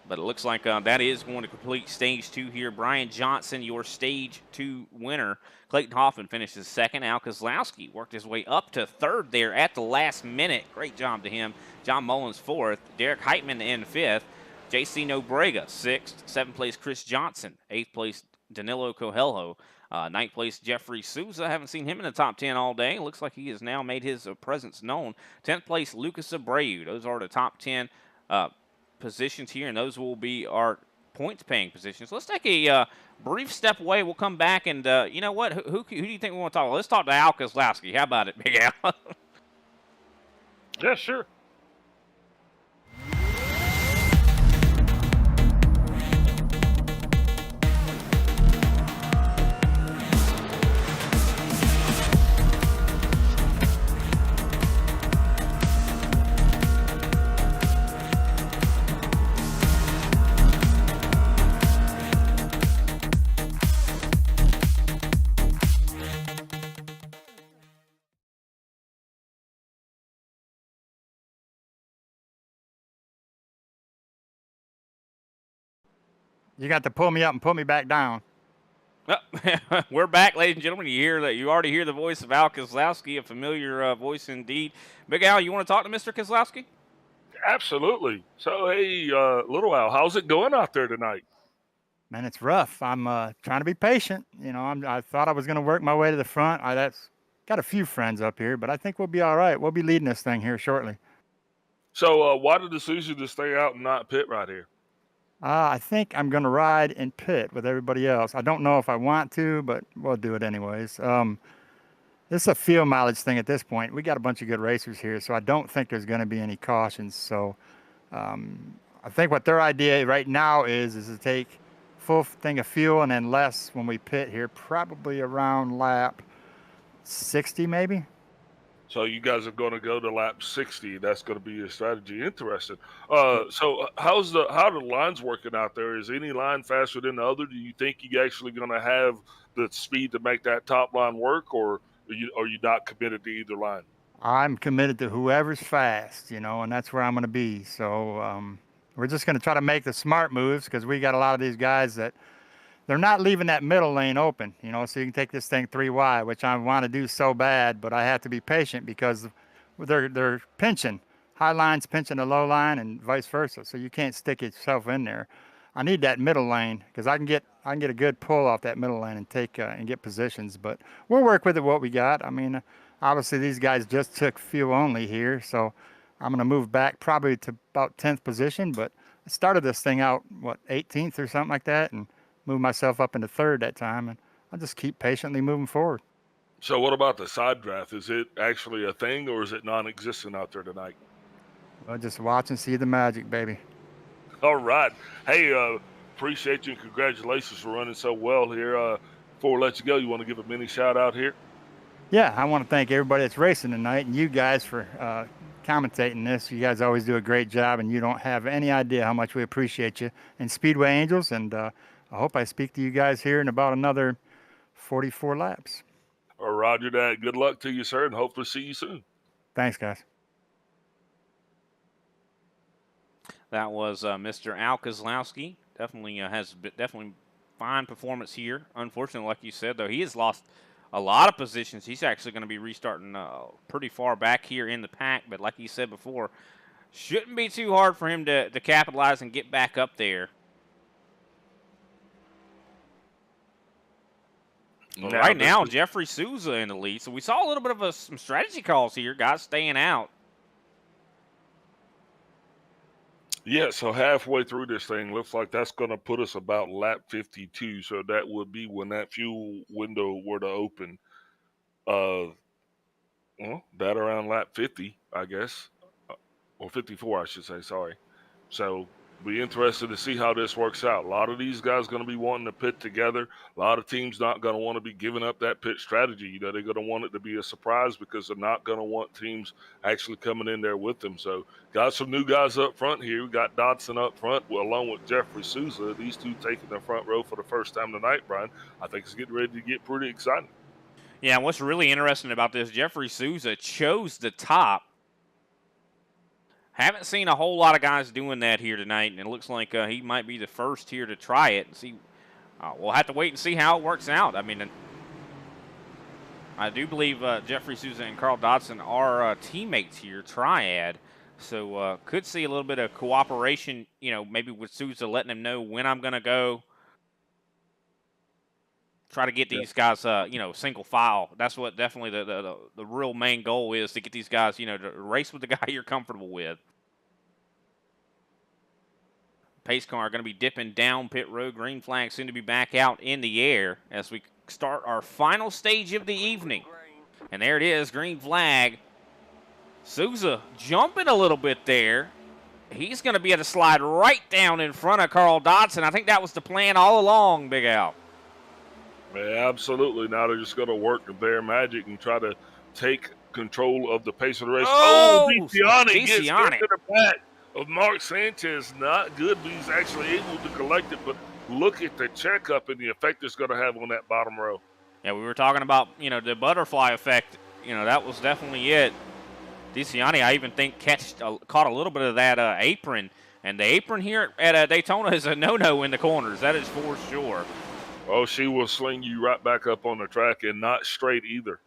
But it looks like that is going to complete stage 2 here. Brian Johnson, your stage 2 winner. Clayton Hoffman finishes second. Al Kozlowski worked his way up to third there at the last minute. Great job to him. John Mullins fourth. Derek Heitman in fifth. JC Nobrega sixth. Seventh place Chris Johnson. Eighth place Danilo Coelho. Ninth place Jeffrey Souza. Haven't seen him in the top 10 all day. Looks like he has now made his presence known. 10th place Lucas Abreu. Those are the top 10 positions here, and those will be our points-paying positions. Let's take a brief step away. We'll come back, and you know what? Who do you think we want to talk to? Let's talk to Al Kozlowski. How about it, Big Al? Yeah, sure. You got to pull me up and put me back down. We're back, ladies and gentlemen. You already hear the voice of Al Kozlowski, a familiar voice indeed. Big Al, you want to talk to Mr. Kozlowski? Absolutely. So, hey, Little Al, how's it going out there tonight? Man, it's rough. I'm trying to be patient. You know, I thought I was going to work my way to the front. That's got a few friends up here, but I think we'll be all right. We'll be leading this thing here shortly. So, why the decision to stay out and not pit right here? I think I'm going to ride and pit with everybody else. I don't know if I want to, but we'll do it anyways. It's a field mileage thing at this point. We got a bunch of good racers here, so I don't think there's going to be any cautions. So I think what their idea right now is to take full thing of fuel and then less when we pit here, probably around lap 60 maybe. So you guys are going to go to lap 60. That's going to be your strategy. Interesting. So how the lines working out there? Is any line faster than the other? Do you think you actually going to have the speed to make that top line work, or are you not committed to either line? I'm committed to whoever's fast, you know, and that's where I'm going to be. So we're just going to try to make the smart moves because we got a lot of these guys that they're not leaving that middle lane open, you know, so you can take this thing 3 wide, which I want to do so bad, but I have to be patient because they're pinching. High line's pinching the low line and vice versa, so you can't stick yourself in there. I need that middle lane because I can get a good pull off that middle lane and take and get positions, but we'll work with what we got. I mean, obviously these guys just took fuel only here, so I'm going to move back probably to about 10th position, but I started this thing out, 18th or something like that, and moved myself up into third that time, and I'll just keep patiently moving forward. So what about the side draft? Is it actually a thing, or is it non-existent out there tonight? Well, just watch and see the magic, baby. All right. Hey, appreciate you and congratulations for running so well here. Before we let you go, you want to give a mini shout out here? Yeah, I want to thank everybody that's racing tonight and you guys for commentating this. You guys always do a great job, and you don't have any idea how much we appreciate you. And Speedway Angels, and I hope I speak to you guys here in about another 44 laps. Roger that. Good luck to you, sir, and hopefully see you soon. Thanks, guys. That was Mr. Al Kozlowski. Definitely has definitely fine performance here. Unfortunately, like you said, though, he has lost a lot of positions. He's actually going to be restarting pretty far back here in the pack. But like you said before, shouldn't be too hard for him to capitalize and get back up there. Right now, Jeffrey Souza in the lead. So we saw a little bit of some strategy calls here, guys staying out. Yeah, so halfway through this thing, looks like that's going to put us about lap 52. So that would be when that fuel window were to open. Well, that around lap 50, I guess. Or 54, I should say, sorry. So be interested to see how this works out. A lot of these guys going to be wanting to pit together. A lot of teams not going to want to be giving up that pit strategy. You know, they're going to want it to be a surprise because they're not going to want teams actually coming in there with them. So got some new guys up front here. We got Dodson up front along with Jeffrey Souza. These two taking the front row for the first time tonight, Brian. I think it's getting ready to get pretty exciting. Yeah, what's really interesting about this, Jeffrey Souza chose the top. Haven't seen a whole lot of guys doing that here tonight, and it looks like he might be the first here to try it. And see, we'll have to wait and see how it works out. I mean, I do believe Jeffrey Souza and Carl Dodson are teammates here, triad. So could see a little bit of cooperation, maybe with Souza letting him know when I'm going to go. Try to get these guys, single file. That's what definitely the real main goal is, to get these guys, to race with the guy you're comfortable with. Pace car going to be dipping down pit road. Green flag soon to be back out in the air as we start our final stage of the evening. And there it is, green flag. Souza jumping a little bit there. He's going to be able to slide right down in front of Carl Dodson. I think that was the plan all along, Big Al. Yeah, absolutely. Now they're just going to work their magic and try to take control of the pace of the race. Oh, DeCiani gets DeCiani. into the back of Mark Sanchez. Not good, but he's actually able to collect it. But look at the checkup and the effect it's going to have on that bottom row. Yeah, we were talking about, the butterfly effect. That was definitely it. DeCiani, I even think, caught a little bit of that apron. And the apron here at Daytona is a no-no in the corners. That is for sure. Oh, she will sling you right back up on the track, and not straight either.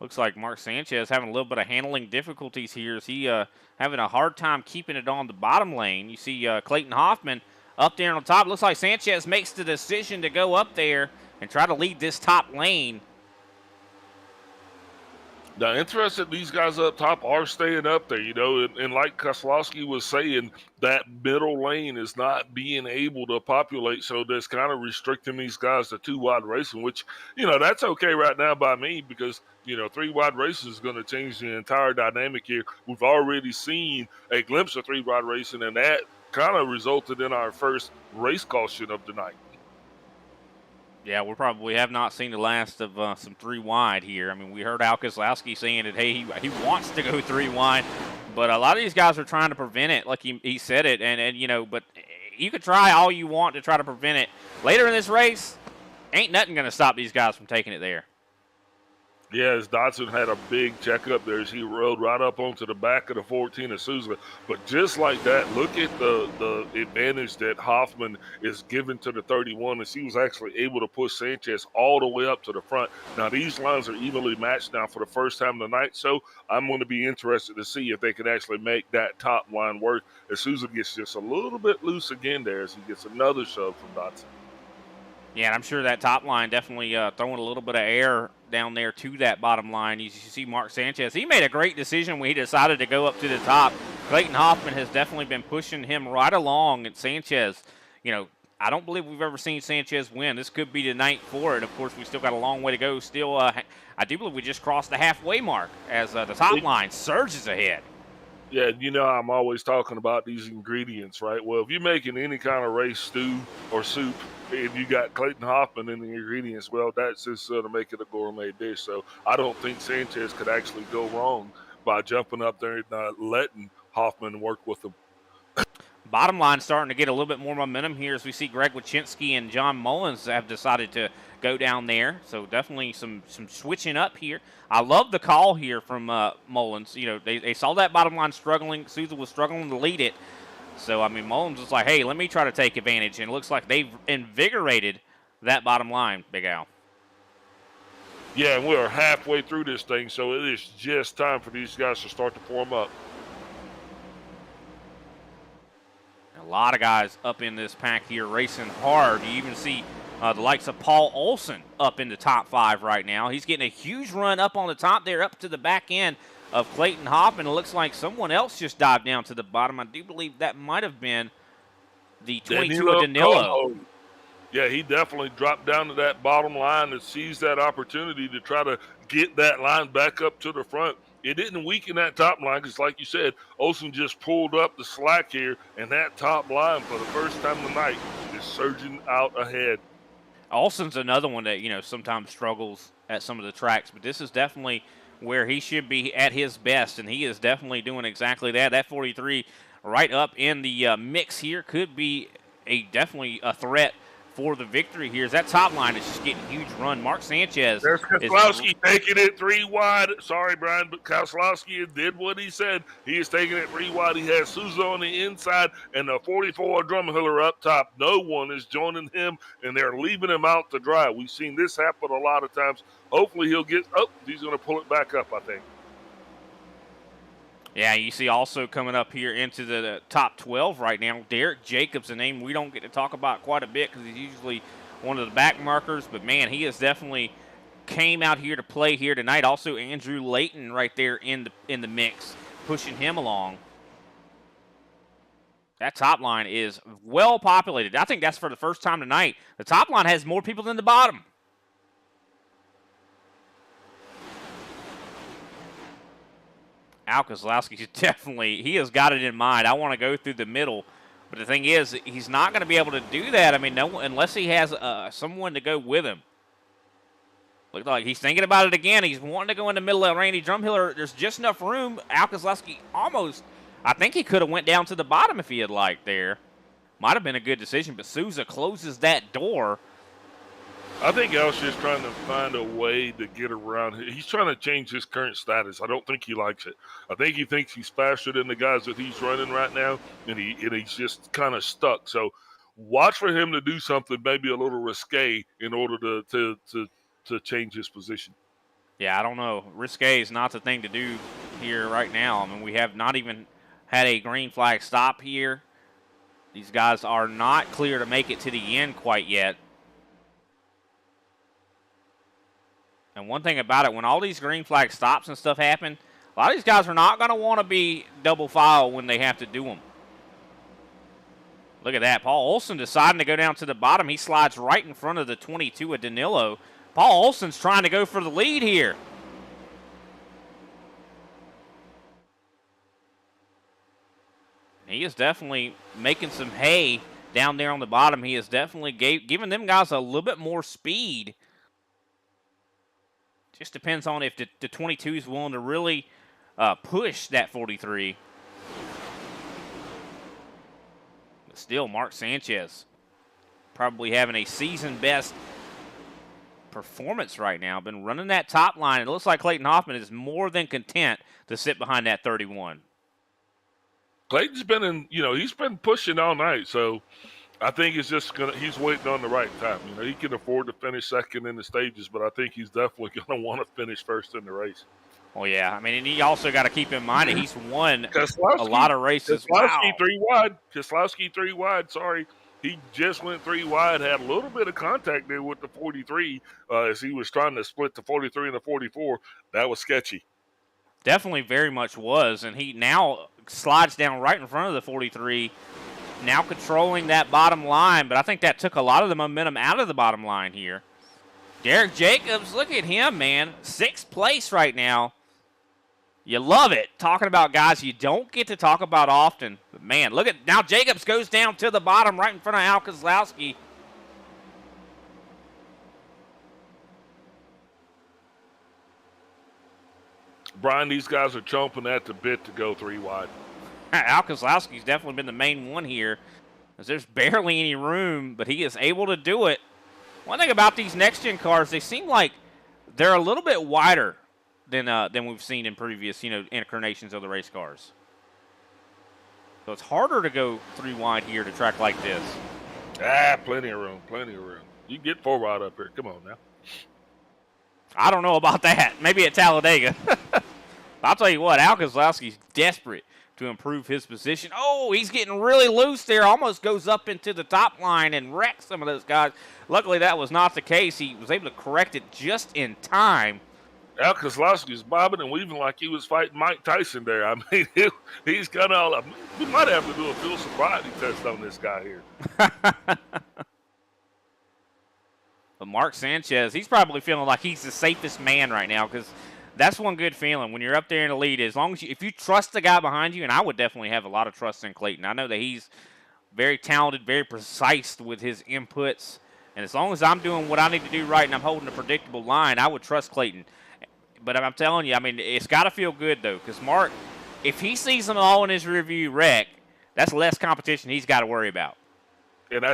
Looks like Mark Sanchez having a little bit of handling difficulties here. Is he having a hard time keeping it on the bottom lane? You see Clayton Hoffman up there on top. Looks like Sanchez makes the decision to go up there and try to lead this top lane. Now, interested, these guys up top are staying up there, and like Koslowski was saying, that middle lane is not being able to populate, so that's kind of restricting these guys to 2-wide racing, which, that's okay right now by me because, 3-wide racing is going to change the entire dynamic here. We've already seen a glimpse of 3-wide racing, and that kind of resulted in our first race caution of the night. Yeah, we have not seen the last of some 3-wide here. I mean, we heard Al Koslowski saying that, hey, he wants to go 3-wide, but a lot of these guys are trying to prevent it, like he said it, and but you could try all you want to try to prevent it. Later in this race, ain't nothing going to stop these guys from taking it there. Yeah, as Dodson had a big checkup there as he rode right up onto the back of the 14 of Souza. But just like that, look at the advantage that Hoffman is given to the 31 as he was actually able to push Sanchez all the way up to the front. Now, these lines are evenly matched now for the first time tonight, so I'm going to be interested to see if they can actually make that top line work as Souza gets just a little bit loose again there as he gets another shove from Dodson. Yeah, and I'm sure that top line definitely throwing a little bit of air down there to that bottom line. You see Mark Sanchez. He made a great decision when he decided to go up to the top. Clayton Hoffman has definitely been pushing him right along. And Sanchez, I don't believe we've ever seen Sanchez win. This could be the night for it. Of course, we still got a long way to go. Still, I do believe we just crossed the halfway mark as the top line surges ahead. Yeah, I'm always talking about these ingredients, right? Well, if you're making any kind of race stew or soup and you got Clayton Hoffman in the ingredients, well, that's just to make it a gourmet dish. So I don't think Sanchez could actually go wrong by jumping up there and letting Hoffman work with him. Bottom line starting to get a little bit more momentum here as we see Greg Wachinski and John Mullins have decided to go down there. So definitely some switching up here. I love the call here from Mullins. They saw that bottom line struggling. Souza was struggling to lead it. So, I mean, Mullins was like, hey, let me try to take advantage. And it looks like they've invigorated that bottom line, Big Al. Yeah, and we are halfway through this thing, so it is just time for these guys to start to form up. A lot of guys up in this pack here racing hard. You even see the likes of Paul Olson up in the top 5 right now. He's getting a huge run up on the top there, up to the back end of Clayton Hoffman. It looks like someone else just dived down to the bottom. I do believe that might have been the 22 of Danilo. Yeah, he definitely dropped down to that bottom line and seized that opportunity to try to get that line back up to the front. It didn't weaken that top line because, like you said, Olsen just pulled up the slack here, and that top line for the first time tonight is surging out ahead. Olsen's another one that, sometimes struggles at some of the tracks, but this is definitely where he should be at his best, and he is definitely doing exactly that. That 43 right up in the mix here could be definitely a threat for the victory here. As that top line is just getting a huge run. Mark Sanchez. There's Kozlowski taking it 3 wide. Sorry, Brian, but Kozlowski did what he said. He is taking it 3 wide. He has Souza on the inside and the 44 Drumhiller up top. No one is joining him, and they're leaving him out to dry. We've seen this happen a lot of times. Hopefully he'll get – oh, he's going to pull it back up, I think. Yeah, you see also coming up here into the top 12 right now, Derek Jacobs, a name we don't get to talk about quite a bit because he's usually one of the back markers. But, man, he has definitely came out here to play here tonight. Also, Andrew Layton right there in the mix, pushing him along. That top line is well populated. I think that's for the first time tonight. The top line has more people than the bottom. Al Kozlowski definitely, he has got it in mind. I want to go through the middle. But the thing is, he's not going to be able to do that. I mean, no, unless he has someone to go with him. Looks like he's thinking about it again. He's wanting to go in the middle of Randy Drumhiller. There's just enough room. Al Kozlowski almost, I think he could have went down to the bottom if he had liked there. Might have been a good decision, but Souza closes that door. I think Al's just trying to find a way to get around. He's trying to change his current status. I don't think he likes it. I think he thinks he's faster than the guys that he's running right now, and he's just kind of stuck. So watch for him to do something maybe a little risque in order to change his position. Yeah, I don't know. Risque is not the thing to do here right now. I mean, we have not even had a green flag stop here. These guys are not clear to make it to the end quite yet. And one thing about it, when all these green flag stops and stuff happen, a lot of these guys are not going to want to be double file when they have to do them. Look at that. Paul Olson deciding to go down to the bottom. He slides right in front of the 22 of Danilo. Paul Olson's trying to go for the lead here. He is definitely making some hay down there on the bottom. He is definitely giving them guys a little bit more speed. Just depends on if the 22 is willing to really push that 43. But still, Mark Sanchez probably having a season-best performance right now. Been running that top line. It looks like Clayton Hoffman is more than content to sit behind that 31. Clayton's been he's been pushing all night, so I think he's waiting on the right time. He can afford to finish second in the stages, but I think he's definitely going to want to finish first in the race. Well, yeah. I mean, and he also got to keep in mind that he's won a lot of races. Kozlowski 3 wide. Kozlowski 3 wide. Sorry. He just went 3 wide, had a little bit of contact there with the 43 as he was trying to split the 43 and the 44. That was sketchy. Definitely very much was, and he now slides down right in front of the 43, now controlling that bottom line, but I think that took a lot of the momentum out of the bottom line here. Derek Jacobs, look at him, man. 6th place right now. You love it. Talking about guys you don't get to talk about often. But, man, look at now Jacobs goes down to the bottom right in front of Al Kozlowski. Brian, these guys are chomping at the bit to go 3 wide. Al Kozlowski's definitely been the main one here, as there's barely any room, but he is able to do it. One thing about these next-gen cars, they seem like they're a little bit wider than we've seen in previous, incarnations of the race cars. So it's harder to go 3 wide here to track like this. Plenty of room, plenty of room. You can get 4 wide up here. Come on now. I don't know about that. Maybe at Talladega. I'll tell you what, Al Kozlowski's desperate to improve his position. Oh, he's getting really loose there. Almost goes up into the top line and wrecks some of those guys. Luckily, that was not the case. He was able to correct it just in time. Al Kozlowski's bobbing and weaving like he was fighting Mike Tyson there. I mean, he's kind of – we might have to do a field sobriety test on this guy here. But Mark Sanchez, he's probably feeling like he's the safest man right now, because that's one good feeling when you're up there in the lead. As long as if you trust the guy behind you, and I would definitely have a lot of trust in Clayton. I know that he's very talented, very precise with his inputs. And as long as I'm doing what I need to do right and I'm holding a predictable line, I would trust Clayton. But I'm telling you, I mean, it's got to feel good, though, because Mark, if he sees them all in his rearview wreck, that's less competition he's got to worry about. And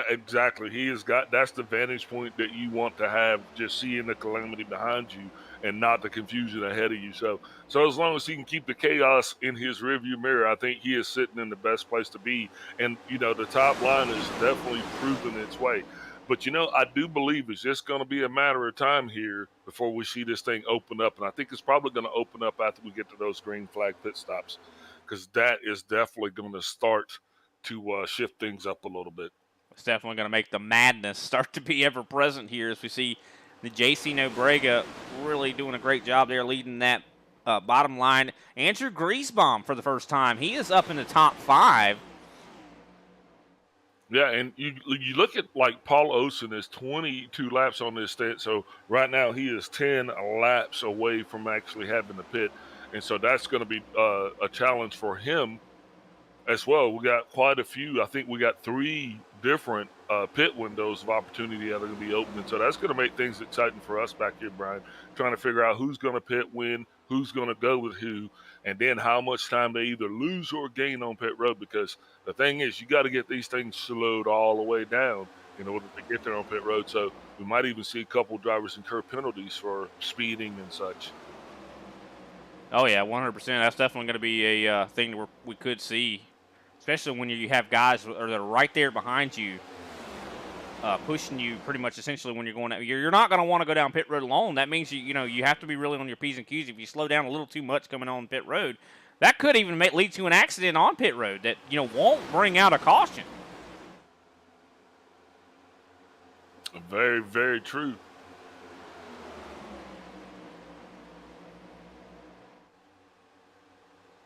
exactly. He has got, that's the vantage point that you want to have, just seeing the calamity behind you and not the confusion ahead of you. So as long as he can keep the chaos in his rearview mirror, I think he is sitting in the best place to be. And, the top line is definitely proving its way. But, I do believe it's just going to be a matter of time here before we see this thing open up. And I think it's probably going to open up after we get to those green flag pit stops, because that is definitely going to start to shift things up a little bit. It's definitely going to make the madness start to be ever present here as we see the JC Nobrega really doing a great job there leading that bottom line. Andrew Griesbaum for the first time. He is up in the top 5. Yeah, and you look at, like, Paul Olsen is 22 laps on this stat, so right now he is 10 laps away from actually having the pit, and so that's going to be a challenge for him as well. We got quite a few. I think we got 3 different pit windows of opportunity that are going to be open, and so that's going to make things exciting for us back here, Brian, trying to figure out who's going to pit when, who's going to go with who, and then how much time they either lose or gain on pit road, because the thing is, you got to get these things slowed all the way down in order to get there on pit road. So we might even see a couple drivers incur penalties for speeding and such. Oh, yeah, 100%. That's definitely going to be a thing where we could see, especially when you have guys that are right there behind you, pushing you pretty much essentially when you're going out. You're not going to want to go down pit road alone. That means you have to be really on your P's and Q's. If you slow down a little too much coming on pit road, that could even lead to an accident on pit road that won't bring out a caution. Very, very true.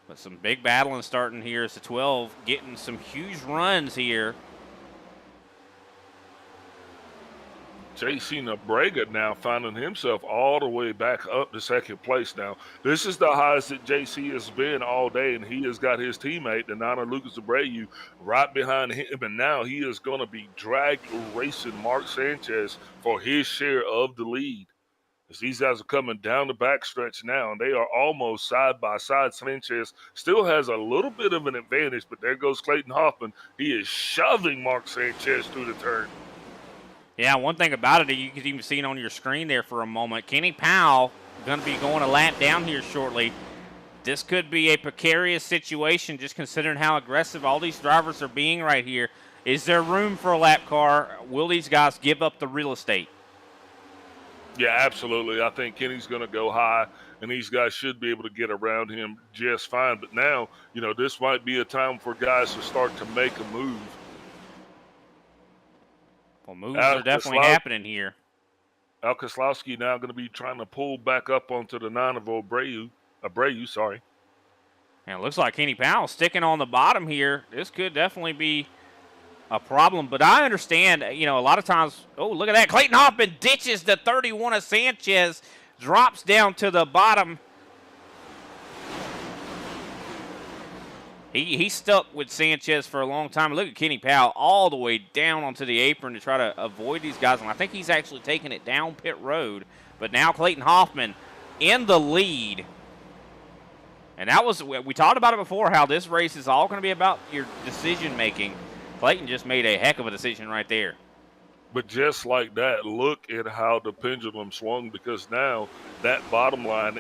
But some big battling starting here as the 12 getting some huge runs here. JC Nobrega now finding himself all the way back up to second place now. This is the highest that JC has been all day, and he has got his teammate, the Nana Lucas Abreu, right behind him, and now he is going to be drag racing Mark Sanchez for his share of the lead. As these guys are coming down the backstretch now, and they are almost side by side. Sanchez still has a little bit of an advantage, but there goes Clayton Hoffman. He is shoving Mark Sanchez through the turn. Yeah, one thing about it, you can even see it on your screen there for a moment. Kenny Powell going to be going a lap down here shortly. This could be a precarious situation just considering how aggressive all these drivers are being right here. Is there room for a lap car? Will these guys give up the real estate? Yeah, absolutely. I think Kenny's going to go high, and these guys should be able to get around him just fine. But now, this might be a time for guys to start to make a move. Well, moves are definitely happening here. Al Koslowski now going to be trying to pull back up onto the 9 of Abreu. And it looks like Kenny Powell sticking on the bottom here. This could definitely be a problem, but I understand, a lot of times, oh, look at that. Clayton Hoffman ditches the 31 of Sanchez, drops down to the bottom. He stuck with Sanchez for a long time. Look at Kenny Powell all the way down onto the apron to try to avoid these guys, and I think he's actually taking it down pit road. But now Clayton Hoffman in the lead. And we talked about it before, how this race is all going to be about your decision-making. Clayton just made a heck of a decision right there. But just like that, look at how the pendulum swung, because now that bottom line,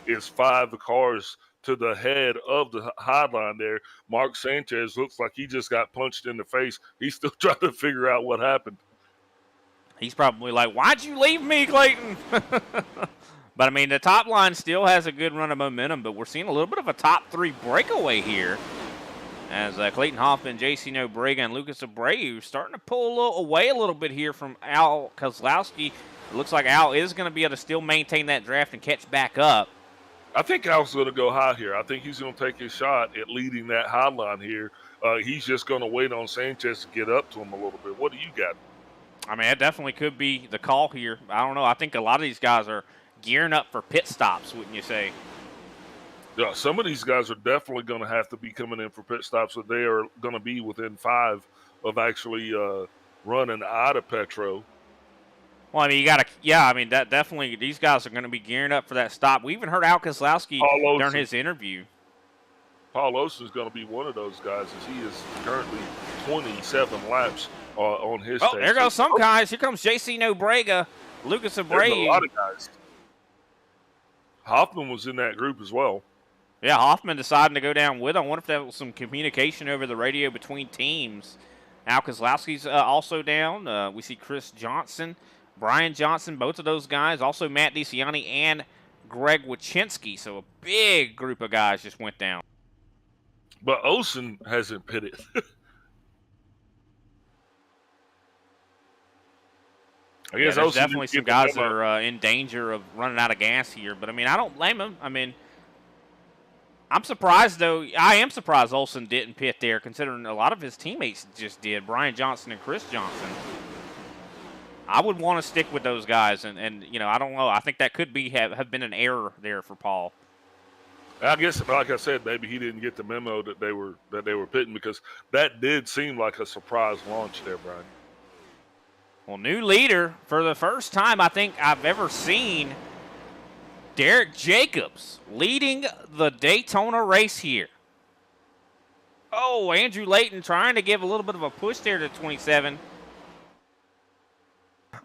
is 5 cars to the head of the high line there. Mark Sanchez looks like he just got punched in the face. He's still trying to figure out what happened. He's probably like, why'd you leave me, Clayton? But, the top line still has a good run of momentum, but we're seeing a little bit of a top 3 breakaway here as Clayton Hoffman, JC Nobrega, and Lucas Abreu starting to pull away a little bit here from Al Koslowski. It looks like Al is going to be able to still maintain that draft and catch back up. I think Al's going to go high here. I think he's going to take his shot at leading that high line here. He's just going to wait on Sanchez to get up to him a little bit. What do you got? That definitely could be the call here. I don't know. I think a lot of these guys are gearing up for pit stops, wouldn't you say? Yeah, some of these guys are definitely going to have to be coming in for pit stops, so they are going to be within 5 of actually running out of Petro. Well, that definitely, these guys are going to be gearing up for that stop. We even heard Al Koslowski during his interview. Paul Olsen is going to be one of those guys, as he is currently 27 laps on his Oh, stage. there goes some guys. Here comes J.C. Nobrega, Lucas There's a Abreu. lot of guys. Hoffman was in that group as well. Yeah, Hoffman deciding to go down with him. I wonder if that was some communication over the radio between teams. Al Kozlowski's also down. We see Chris Johnson, Brian Johnson, both of those guys. Also Matt DeCiani and Greg Wachinski. So a big group of guys just went down. But Olsen hasn't pitted. I guess there's Olsen definitely some guys that are in danger of running out of gas here. But, I mean, I don't blame him. I mean, I'm surprised, though. I am surprised Olsen didn't pit there, considering a lot of his teammates just did, Brian Johnson and Chris Johnson. I would want to stick with those guys, and you know, I don't know. I think that could be have been an error there for Paul. I guess, like I said, maybe he didn't get the memo that they were pitting, because that did seem like a surprise launch there, Brian. Well, new leader for the first time I think I've ever seen. Derek Jacobs leading the Daytona race here. Oh, Andrew Layton trying to give a little bit of a push there to 27.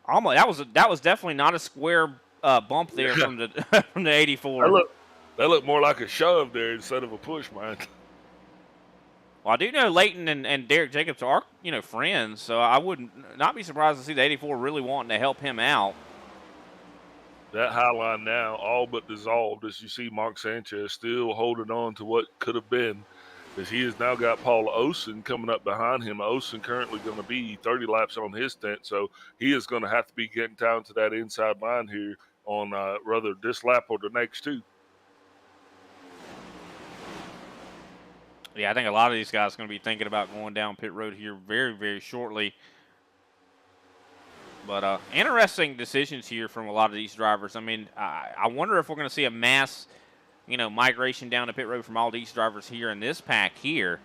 Almost that was definitely not a square bump there from the from the 84. That looked more like a shove there instead of a push, man. Well, I do know Layton and Derek Jacobs are, you know, friends, so I would not be surprised to see the 84 really wanting to help him out. That high line now all but dissolved as you see Mark Sanchez still holding on to what could have been, as he has now got Paul Olsen coming up behind him. Olsen currently going to be 30 laps on his stint, so he is going to have to be getting down to that inside line here on rather this lap or the next two. Yeah, I think a lot of these guys are going to be thinking about going down pit road here very, very shortly. But interesting decisions here from a lot of these drivers. I mean, I wonder if we're going to see a mass, you know, migration down to pit road from all these drivers here in this pack here.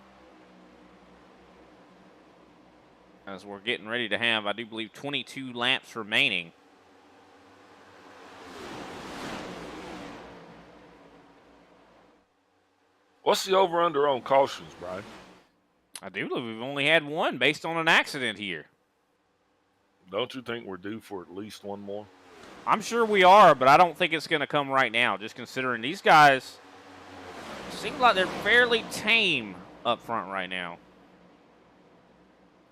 As we're getting ready to have, I do believe, 22 laps remaining. What's the over-under on cautions, Brian? I do believe we've only had one based on an accident here. Don't you think we're due for at least one more? I'm sure we are, but I don't think it's going to come right now, just considering these guys seem like they're fairly tame up front right now.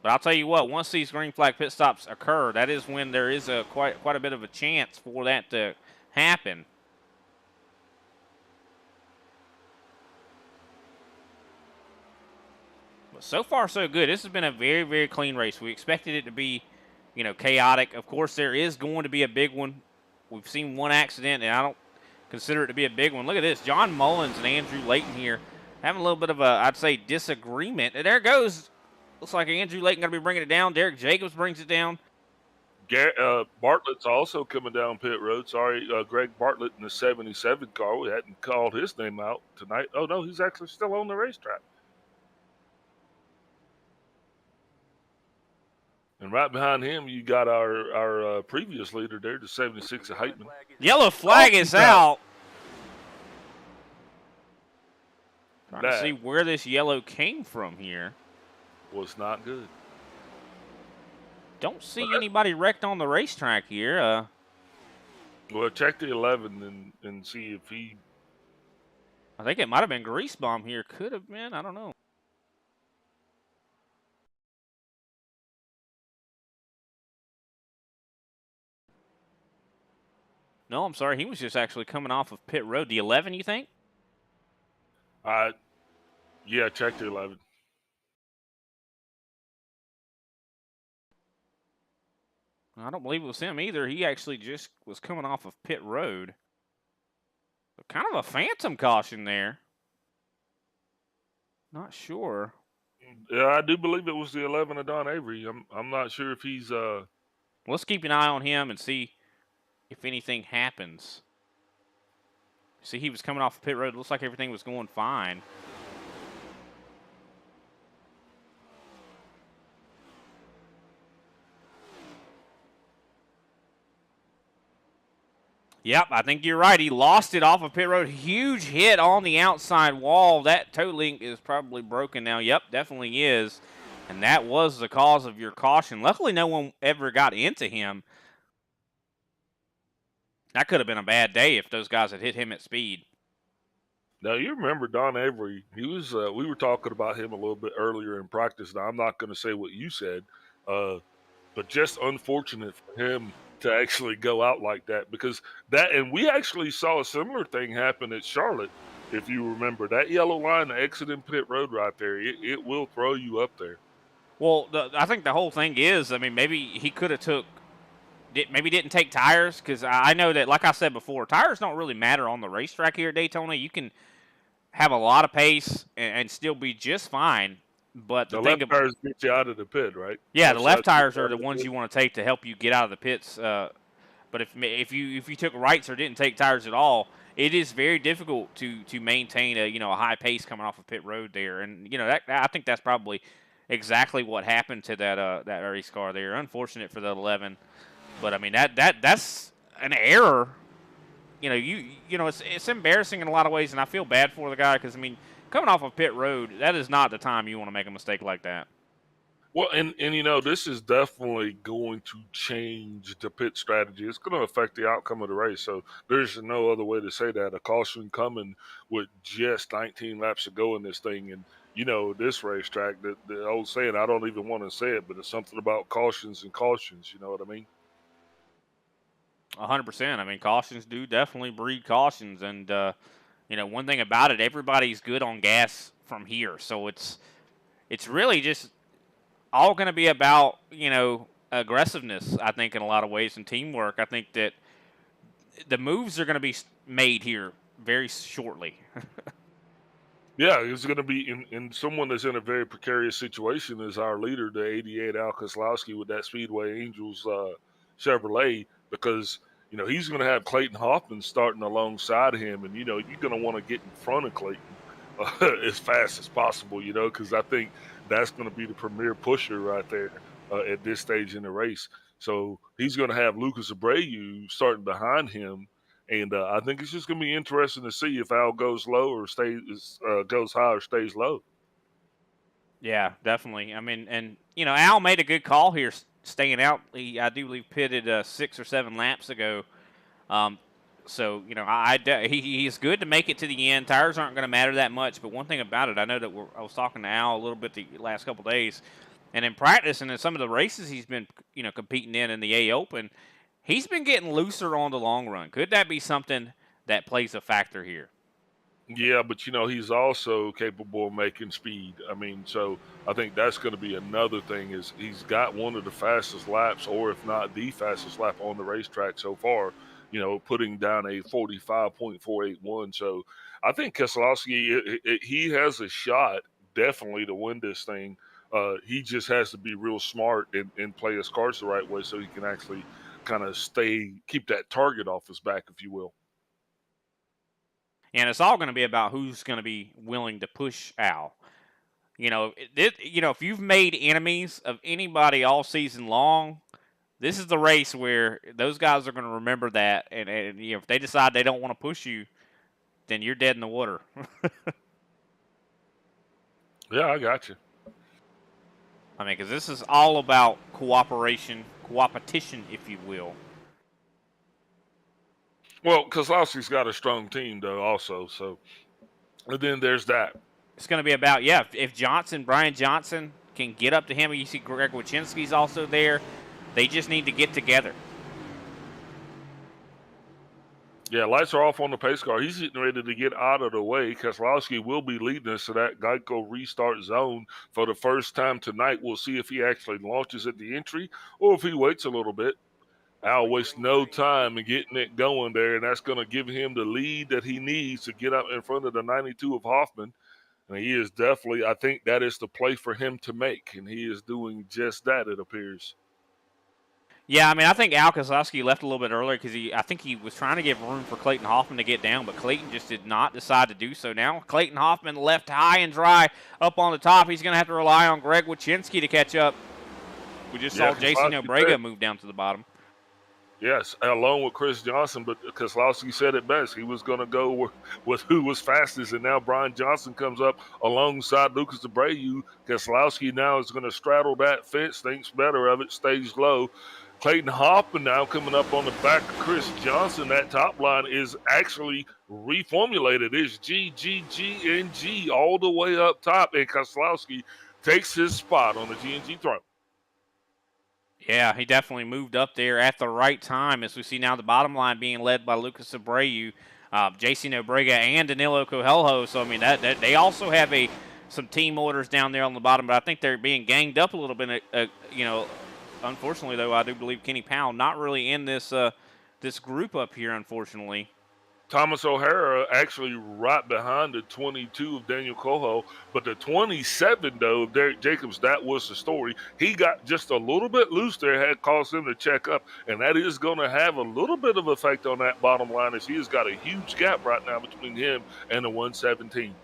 But I'll tell you what, once these green flag pit stops occur, that is when there is quite a bit of a chance for that to happen. But so far, so good. This has been a very, very clean race. We expected it to be, you know, chaotic. Of course, there is going to be a big one. We've seen one accident, and I don't consider it to be a big one. Look at this. John Mullins and Andrew Layton here having a little bit of a, I'd say, disagreement. And there it goes. Looks like Andrew Layton going to be bringing it down. Derek Jacobs brings it down. Bartlett's also coming down pit road. Sorry, Greg Bartlett in the 77 car. We hadn't called his name out tonight. Oh, no, he's actually still on the racetrack. And right behind him, you got our previous leader there, the 76 of Heitman. Yellow flag is out. Trying to see where this yellow came from here. Was not good. Don't see anybody wrecked on the racetrack here. Well, check the 11 and see if he... I think it might have been grease bomb here. Could have been. I don't know. No, I'm sorry. He was just actually coming off of pit road. The 11, you think? Yeah, check the 11. I don't believe it was him either. He actually just was coming off of pit road. So kind of a phantom caution there. Not sure. Yeah, I do believe it was the 11 of Don Avery. I'm not sure if he's... Let's keep an eye on him and see if anything happens. See, he was coming off pit road. Looks like everything was going fine. Yep, I think you're right. He lost it off of pit road. Huge hit on the outside wall. That toe link is probably broken now. Yep, definitely is. And that was the cause of your caution. Luckily, no one ever got into him. That could have been a bad day if those guys had hit him at speed. Now, you remember Don Avery. He was. We were talking about him a little bit earlier in practice. Now, I'm not going to say what you said, but just unfortunate for him to actually go out like that, because that, and we actually saw a similar thing happen at Charlotte. If you remember that yellow line exiting pit road right there, it will throw you up there. Well, I think the whole thing is, I mean, maybe he could have maybe didn't take tires, because I know that, like I said before, tires don't really matter on the racetrack here at Daytona. You can have a lot of pace and still be just fine. But the left tires get you out of the pit, right? Yeah, the left tires are the ones you want to take to help you get out of the pits. But if you took rights or didn't take tires at all, it is very difficult to maintain a high pace coming off of pit road there. And I think that's probably exactly what happened to that race car there. Unfortunate for the 11, but I mean that's an error. It's embarrassing in a lot of ways, and I feel bad for the guy, because I mean, coming off of pit road, that is not the time you want to make a mistake like that. Well, and this is definitely going to change the pit strategy. It's going to affect the outcome of the race. So there's no other way to say that. A caution coming with just 19 laps to go in this thing. And, this racetrack, the old saying, I don't even want to say it, but it's something about cautions and cautions. You know what I mean? 100%. I mean, cautions do definitely breed cautions. And, one thing about it, everybody's good on gas from here. So it's really just all going to be about, aggressiveness, I think, in a lot of ways, and teamwork. I think that the moves are going to be made here very shortly. Yeah, it's going to be in someone that's in a very precarious situation is our leader, the 88 Al Kozlowski with that Speedway Angels Chevrolet, because he's going to have Clayton Hoffman starting alongside him, and you're going to want to get in front of Clayton as fast as possible, because I think that's going to be the premier pusher right there at this stage in the race. So he's going to have Lucas Abreu starting behind him, and I think it's just going to be interesting to see if Al goes low or goes high or stays low. Yeah, definitely. I mean, and Al made a good call here, staying out. I do believe pitted 6 or 7 laps ago. So he's good to make it to the end. Tires aren't going to matter that much. But one thing about it, I know that I was talking to Al a little bit the last couple of days, and in practice and in some of the races he's been competing in the A Open, he's been getting looser on the long run. Could that be something that plays a factor here? Yeah, but he's also capable of making speed. I mean, so I think that's going to be another thing, is he's got one of the fastest laps, or if not the fastest lap on the racetrack so far, putting down a 45.481. So I think Keselowski, he has a shot definitely to win this thing. He just has to be real smart and play his cards the right way so he can actually kind of keep that target off his back, if you will. And it's all going to be about who's going to be willing to push Al. If you've made enemies of anybody all season long, this is the race where those guys are going to remember that. And if they decide they don't want to push you, then you're dead in the water. Yeah, I got you. I mean, because this is all about coopetition, if you will. Well, Keselowski's got a strong team, though, also. So, and then there's that. It's going to be about, if Brian Johnson can get up to him, you see Greg Wyszynski's also there. They just need to get together. Yeah, lights are off on the pace car. He's getting ready to get out of the way. Keselowski will be leading us to that Geico restart zone for the first time tonight. We'll see if he actually launches at the entry or if he waits a little bit. Al wastes no time in getting it going there, and that's going to give him the lead that he needs to get up in front of the 92 of Hoffman. And he is definitely, I think that is the play for him to make, and he is doing just that, it appears. Yeah, I mean, I think Al Kozlowski left a little bit earlier because I think he was trying to give room for Clayton Hoffman to get down, but Clayton just did not decide to do so. Now Clayton Hoffman left high and dry up on the top. He's going to have to rely on Greg Wyszynski to catch up. We just saw Jason Obrega move down to the bottom. Yes, along with Chris Johnson, but Keselowski said it best. He was going to go with who was fastest, and now Brian Johnson comes up alongside Lucas Abreu. Keselowski now is going to straddle that fence, thinks better of it, stays low. Clayton Hoffman now coming up on the back of Chris Johnson. That top line is actually reformulated. It's G, G, G, and G all the way up top, and Keselowski takes his spot on the G&G throne. Yeah, he definitely moved up there at the right time, as we see now the bottom line being led by Lucas Abreu, JC Nobrega, and Danilo Coelho. So, I mean, that they also have some team orders down there on the bottom, but I think they're being ganged up a little bit. Unfortunately, though, I do believe Kenny Powell not really in this group up here, unfortunately. Thomas O'Hara actually right behind the 22 of Daniel Coelho, but the 27, though, of Derek Jacobs, that was the story. He got just a little bit loose there, had caused him to check up, and that is going to have a little bit of effect on that bottom line, as he has got a huge gap right now between him and the 117.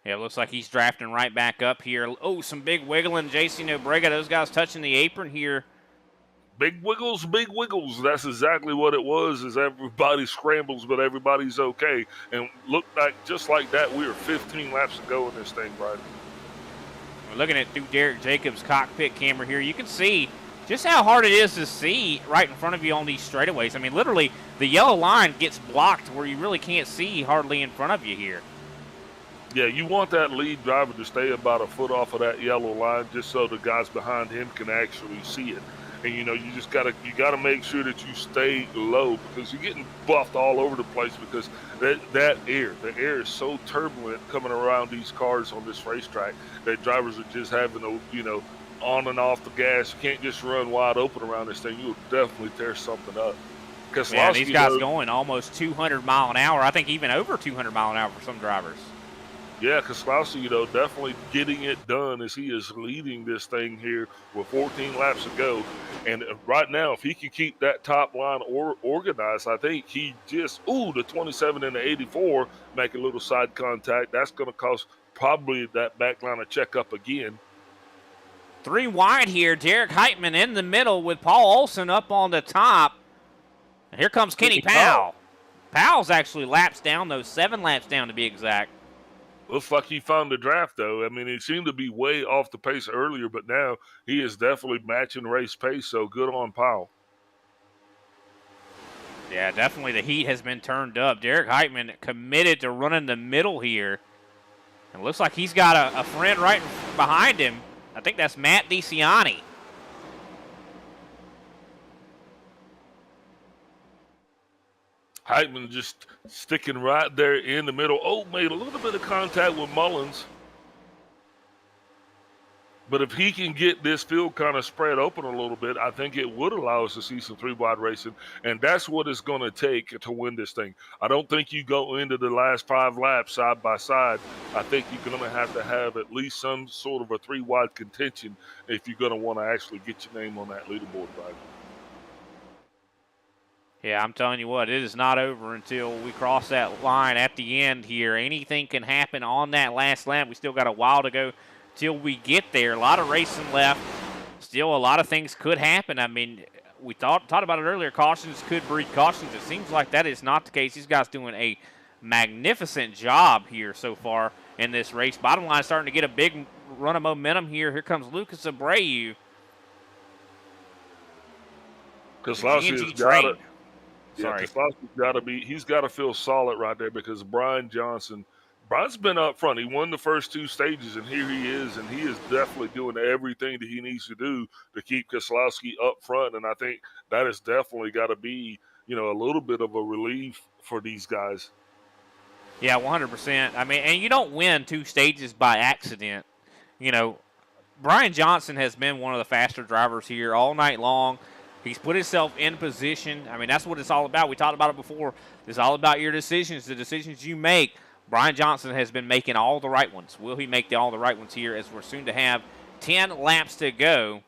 Yeah, it looks like he's drafting right back up here. Oh, some big wiggling. JC Nobrega, those guys touching the apron here. Big wiggles, big wiggles. That's exactly what it was, is everybody scrambles, but everybody's okay. And looked like, just like that, we were 15 laps to go in this thing, Brian. We're looking at through Derek Jacobs' cockpit camera here. You can see just how hard it is to see right in front of you on these straightaways. I mean, literally, the yellow line gets blocked where you really can't see hardly in front of you here. Yeah, you want that lead driver to stay about a foot off of that yellow line just so the guys behind him can actually see it. And, you just got to make sure that you stay low, because you're getting buffed all over the place, because the air is so turbulent coming around these cars on this racetrack that drivers are just having to, on and off the gas. You can't just run wide open around this thing. You'll definitely tear something up. Yeah, these guys going almost 200 mile an hour. I think even over 200 mile an hour for some drivers. Yeah, Keselowski, definitely getting it done, as he is leading this thing here with 14 laps to go. And right now, if he can keep that top line organized, I think he the 27 and the 84 make a little side contact. That's going to cause probably that back line to check up again. 3 wide here. Derek Heitman in the middle with Paul Olsen up on the top. And here comes Kenny Powell. Powell's actually laps down, though, 7 laps down to be exact. Looks like he found the draft, though. I mean, he seemed to be way off the pace earlier, but now he is definitely matching race pace, so good on Powell. Yeah, definitely the heat has been turned up. Derek Heitman committed to running the middle here. And it looks like he's got a friend right behind him. I think that's Matt DeCiani. Heitman just sticking right there in the middle. Oh, made a little bit of contact with Mullins. But if he can get this field kind of spread open a little bit, I think it would allow us to see some 3-wide racing. And that's what it's going to take to win this thing. I don't think you go into the last 5 laps side by side. I think you're going to have at least some sort of a 3-wide contention if you're going to want to actually get your name on that leaderboard, right? Yeah, I'm telling you what, it is not over until we cross that line at the end here. Anything can happen on that last lap. We still got a while to go till we get there. A lot of racing left. Still, a lot of things could happen. I mean, we talked about it earlier. Cautions could breed cautions. It seems like that is not the case. These guys doing a magnificent job here so far in this race. Bottom line starting to get a big run of momentum here. Here comes Lucas Abreu. Keselowski's got it. Yeah, Keselowski's he's got to feel solid right there, because Brian's been up front. He won the first 2 stages, and here he is, and he is definitely doing everything that he needs to do to keep Keselowski up front. And I think that has definitely got to be, a little bit of a relief for these guys. Yeah, 100%. I mean, and you don't win 2 stages by accident. Brian Johnson has been one of the faster drivers here all night long. He's put himself in position. I mean, that's what it's all about. We talked about it before. It's all about your decisions, the decisions you make. Brian Johnson has been making all the right ones. Will he make all the right ones here, as we're soon to have 10 laps to go?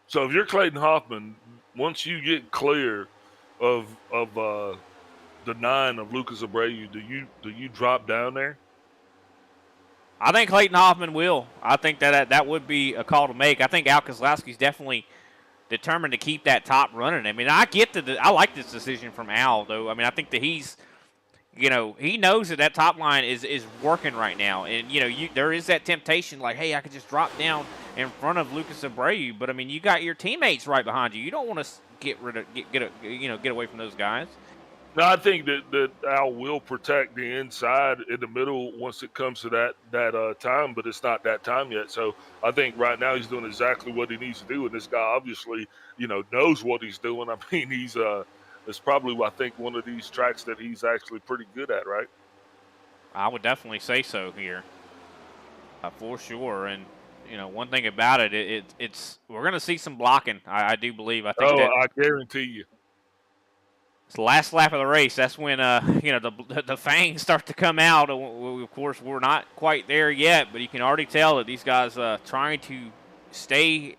So if you're Clayton Hoffman, once you get clear of the 9 of Lucas Abreu, do you drop down there? I think Clayton Hoffman will. I think that would be a call to make. I think Al Keselowski's definitely determined to keep that top running. I mean, I like this decision from Al, though. I mean, I think that he's, he knows that top line is working right now, and there is that temptation, like, hey, I could just drop down in front of Lucas Abreu, but I mean, you got your teammates right behind you. You don't want to get away from those guys. No, I think that Al will protect the inside in the middle once it comes to that time, but it's not that time yet. So I think right now he's doing exactly what he needs to do, and this guy obviously, knows what he's doing. I mean, it's probably, I think, one of these tracks that he's actually pretty good at, right? I would definitely say so here, for sure. And one thing about it, it's we're going to see some blocking. I do believe. I think I guarantee you. It's the last lap of the race. That's when the fangs start to come out. Of course, we're not quite there yet, but you can already tell that these guys trying to stay.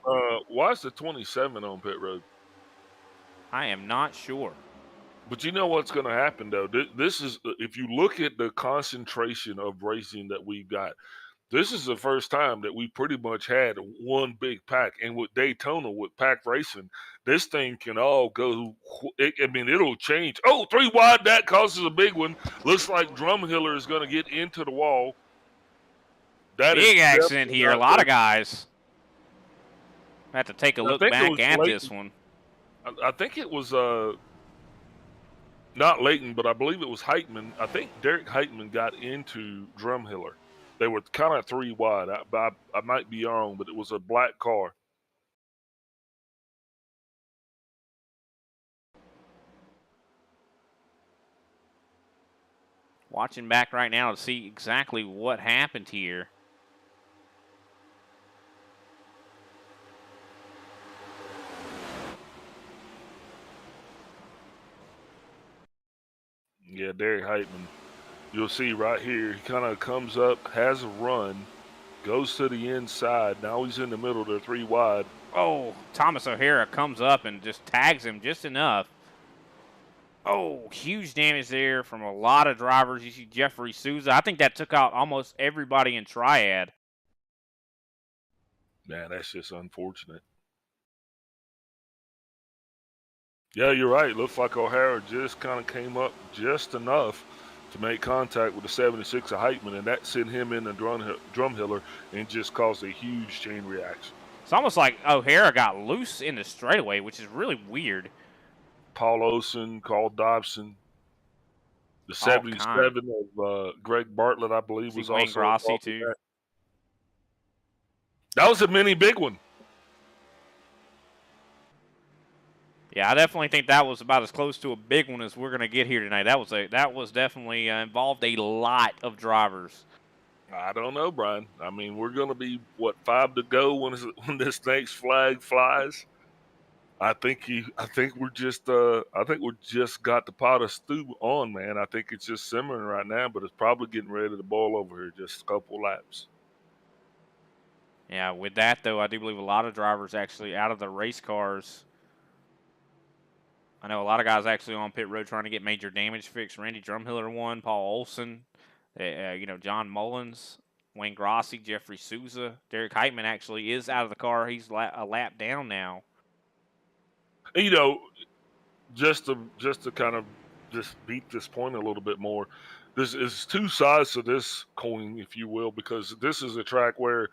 Why is the 27 on pit road? I am not sure. But you know what's going to happen, though? This is, if you look at the concentration of racing that we've got, this is the first time that we pretty much had one big pack. And with Daytona, with pack racing, this thing can all go. It'll change. Oh, 3 wide, that causes a big one. Looks like Drumhiller is going to get into the wall. Big accident here. A lot of guys have to take a look back at this one. I think it was not Leighton, but I believe it was Heitman. I think Derek Heitman got into Drumhiller. They were kind of 3 wide. I might be wrong, but it was a black car. Watching back right now to see exactly what happened here. Yeah, Derek Heitman. You'll see right here, he kind of comes up, has a run, goes to the inside. Now he's in the middle. They're 3 wide. Oh, Thomas O'Hara comes up and just tags him just enough. Oh, huge damage there from a lot of drivers. You see Jeffrey Souza. I think that took out almost everybody in Triad. Man, that's just unfortunate. Yeah, you're right. Looks like O'Hara just kind of came up just enough to make contact with the 76 of Heitman, and that sent him in the Drumhiller and just caused a huge chain reaction. It's almost like O'Hara got loose in the straightaway, which is really weird. Paul Olsen, Carl Dobson, the 77 of Greg Bartlett, I believe, was Wayne also Grossi too. That was a mini big one. Yeah, I definitely think that was about as close to a big one as we're going to get here tonight. That was definitely involved a lot of drivers. I don't know, Brian. I mean, we're going to be 5 to go when this next flag flies. I think we're just got the pot of stew on, man. I think it's just simmering right now, but it's probably getting ready to boil over here. Just a couple laps. Yeah, with that though, I do believe a lot of drivers actually out of the race cars. I know a lot of guys actually on pit road trying to get major damage fixed. Randy Drumhiller won, Paul Olsen, John Mullins, Wayne Grossi, Jeffrey Souza. Derek Heitman actually is out of the car. He's a lap down now. Just to kind of just beat this point a little bit more, this is 2 sides to this coin, if you will, because this is a track where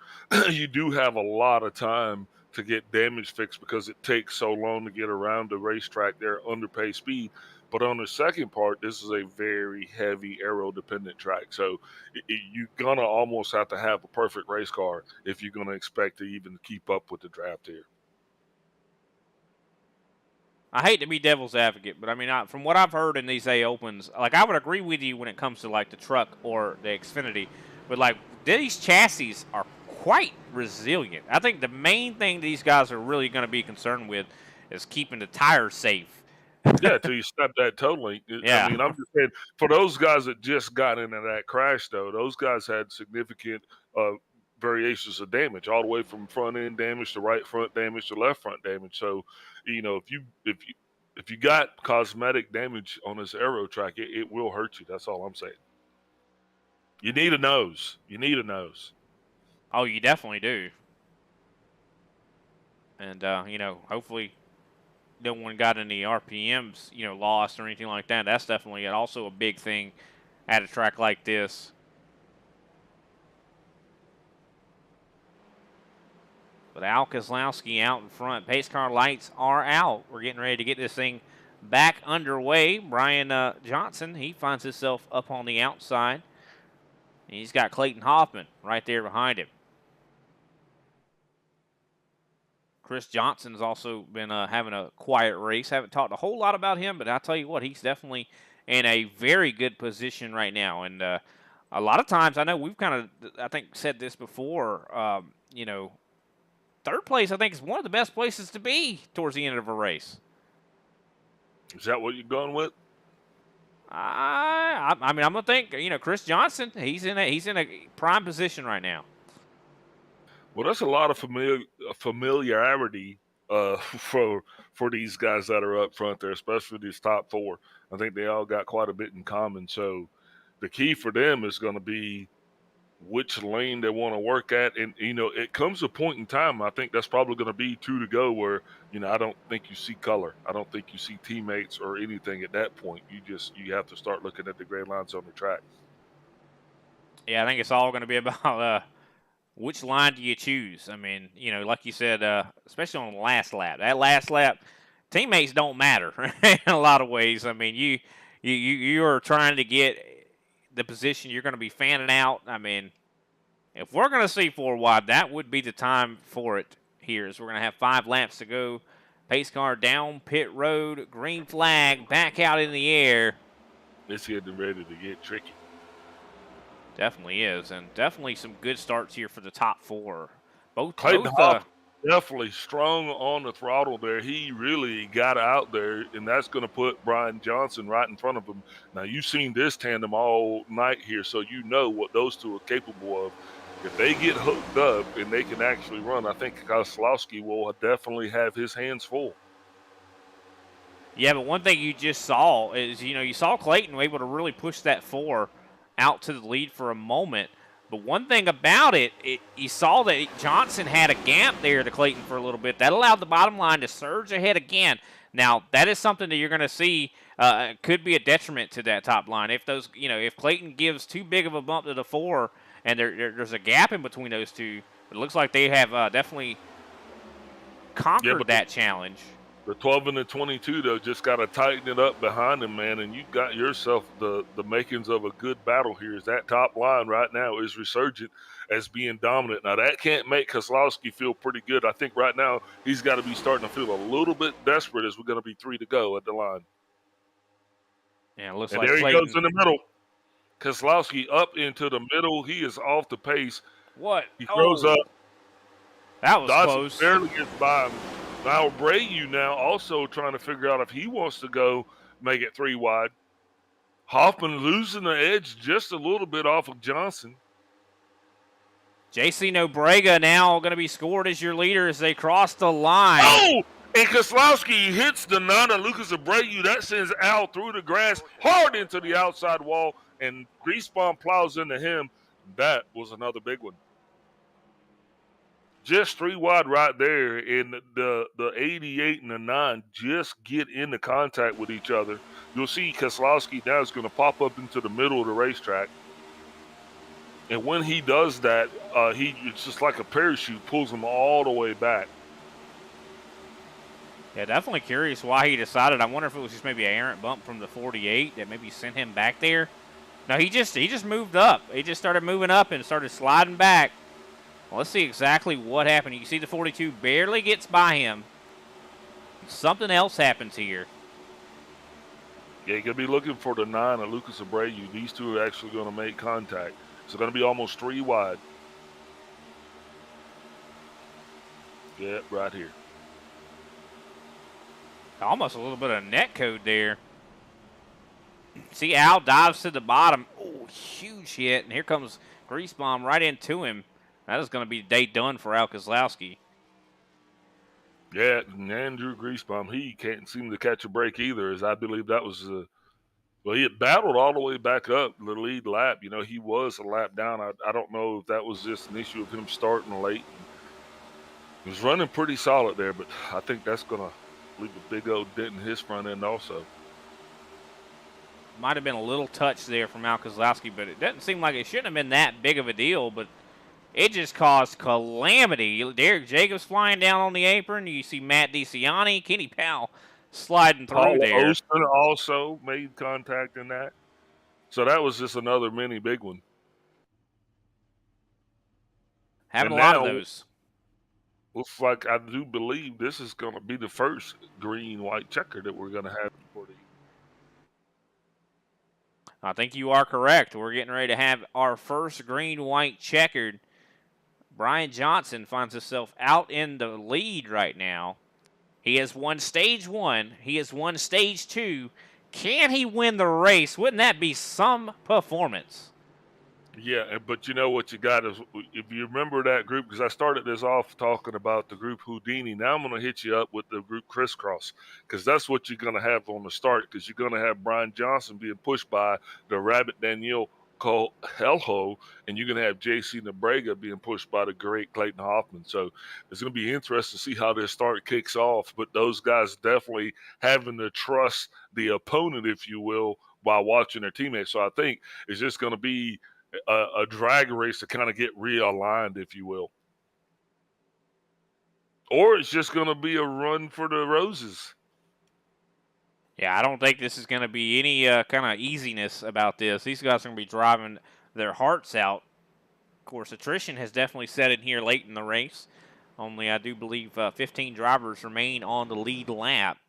you do have a lot of time to get damage fixed because it takes so long to get around the racetrack there under pace speed. But on the second part, this is a very heavy aero-dependent track. So you're going to almost have to have a perfect race car if you're going to expect to even keep up with the draft here. I hate to be devil's advocate, but I mean, from what I've heard in these A Opens, like I would agree with you when it comes to like the truck or the Xfinity, but like these chassis are quite resilient. I think the main thing these guys are really going to be concerned with is keeping the tires safe. Yeah, till you step that totally. Yeah. I mean, I'm just saying, for those guys that just got into that crash, though, those guys had significant variations of damage, all the way from front end damage to right front damage to left front damage. So, if you got cosmetic damage on this aero track, it will hurt you. That's all I'm saying. You need a nose. Oh, you definitely do. And, hopefully no one got any RPMs, lost or anything like that. That's definitely also a big thing at a track like this. But Al Kozlowski out in front. Pace car lights are out. We're getting ready to get this thing back underway. Brian Johnson, he finds himself up on the outside. And he's got Clayton Hoffman right there behind him. Chris Johnson's also been having a quiet race. Haven't talked a whole lot about him, but I'll tell you what, he's definitely in a very good position right now. And a lot of times, I know we've kind of, I think, said this before, third place, I think, is one of the best places to be towards the end of a race. Is that what you're going with? I mean, I'm gonna think. Chris Johnson, he's in a prime position right now. Well, that's a lot of familiarity for these guys that are up front there, especially these top four. I think they all got quite a bit in common. So the key for them is going to be which lane they want to work at. And, it comes a point in time, I think that's probably going to be 2 to go where, I don't think you see color. I don't think you see teammates or anything at that point. You have to start looking at the gray lines on the track. Yeah, I think it's all going to be about which line do you choose. I mean, like you said, especially on the last lap. That last lap, teammates don't matter in a lot of ways. I mean, you are trying to get the position you're going to be fanning out. I mean, if we're going to see 4 wide, that would be the time for it here. As we're going to have 5 laps to go. Pace car down pit road, green flag, back out in the air. It's getting ready to get tricky. Definitely is, and definitely some good starts here for the top 4. Clayton Hoffman definitely strong on the throttle there. He really got out there, and that's going to put Brian Johnson right in front of him. Now, you've seen this tandem all night here, so you know what those two are capable of. If they get hooked up and they can actually run, I think Kozlowski will definitely have his hands full. Yeah, but one thing you just saw is, you saw Clayton able to really push that 4 out to the lead for a moment. But one thing about it, you saw that Johnson had a gap there to Clayton for a little bit. That allowed the bottom line to surge ahead again. Now, that is something that you're going to see could be a detriment to that top line. If if Clayton gives too big of a bump to the 4 and there's a gap in between those two, it looks like they have definitely conquered that challenge. The 12 and the 22, though, just got to tighten it up behind them, man, and you got yourself the makings of a good battle here. Is that top line right now is resurgent as being dominant. Now, that can't make Kozlowski feel pretty good. I think right now he's got to be starting to feel a little bit desperate as we're going to be 3 to go at the line. Yeah, it looks and like there Clayton. He goes in the middle. Kozlowski up into the middle. He is off the pace. What? He throws up. That was Dodson close. Barely gets by him. Now, Brayu now also trying to figure out if he wants to go make it 3 wide. Hoffman losing the edge just a little bit off of Johnson. JC Nobrega now going to be scored as your leader as they cross the line. Oh! And Kozlowski hits the 9 of Lucas Abreu. That sends Al through the grass hard into the outside wall, and Griesbaum plows into him. That was another big one. Just 3 wide right there, and the 88 and the 9 just get into contact with each other. You'll see Kozlowski now is going to pop up into the middle of the racetrack. And when he does that, it's just like a parachute, pulls him all the way back. Yeah, definitely curious why he decided. I wonder if it was just maybe an errant bump from the 48 that maybe sent him back there. No, he just moved up. He just started moving up and started sliding back. Well, let's see exactly what happened. You can see the 42 barely gets by him. Something else happens here. Yeah, you're going to be looking for the 9 of Lucas Abreu. These two are actually going to make contact. It's going to be almost 3 wide. Yeah, right here. Almost a little bit of net code there. See, Al dives to the bottom. Oh, huge hit. And here comes Griesbaum right into him. That is going to be day done for Al Kozlowski. Yeah, and Andrew Griesbaum, he can't seem to catch a break either, as I believe that was well, he had battled all the way back up the lead lap. He was a lap down. I don't know if that was just an issue of him starting late. He was running pretty solid there, but I think that's going to leave a big old dent in his front end also. Might have been a little touch there from Al Kozlowski, but it doesn't seem like it shouldn't have been that big of a deal, but it just caused calamity. Derek Jacobs flying down on the apron. You see Matt DeCiani, Kenny Powell sliding through Paul there. Osten also made contact in that. So that was just another mini big one. Having And a lot of now, those. looks like I do believe this is going to be the first green-white checker that we're going to have for the. I think you are correct. We're getting ready to have our first green-white checkered. Brian Johnson finds himself out in the lead right now. He has won stage 1. He has won stage 2. Can he win the race? Wouldn't that be some performance? Yeah, but you know what you got is, if you remember that group, because I started this off talking about the group Houdini. Now I'm going to hit you up with the group Crisscross, because that's what you're going to have on the start, because you're going to have Brian Johnson being pushed by the Rabbit Danielle Helho, and you're going to have JC Nebrega being pushed by the great Clayton Hoffman. So it's going to be interesting to see how this start kicks off, but those guys definitely having to trust the opponent, if you will, while watching their teammates. So I think it's just going to be a drag race to kind of get realigned, if you will. Or it's just going to be a run for the roses. Yeah, I don't think this is going to be any kind of easiness about this. These guys are going to be driving their hearts out. Of course, attrition has definitely set in here late in the race. Only, I do believe, 15 drivers remain on the lead lap.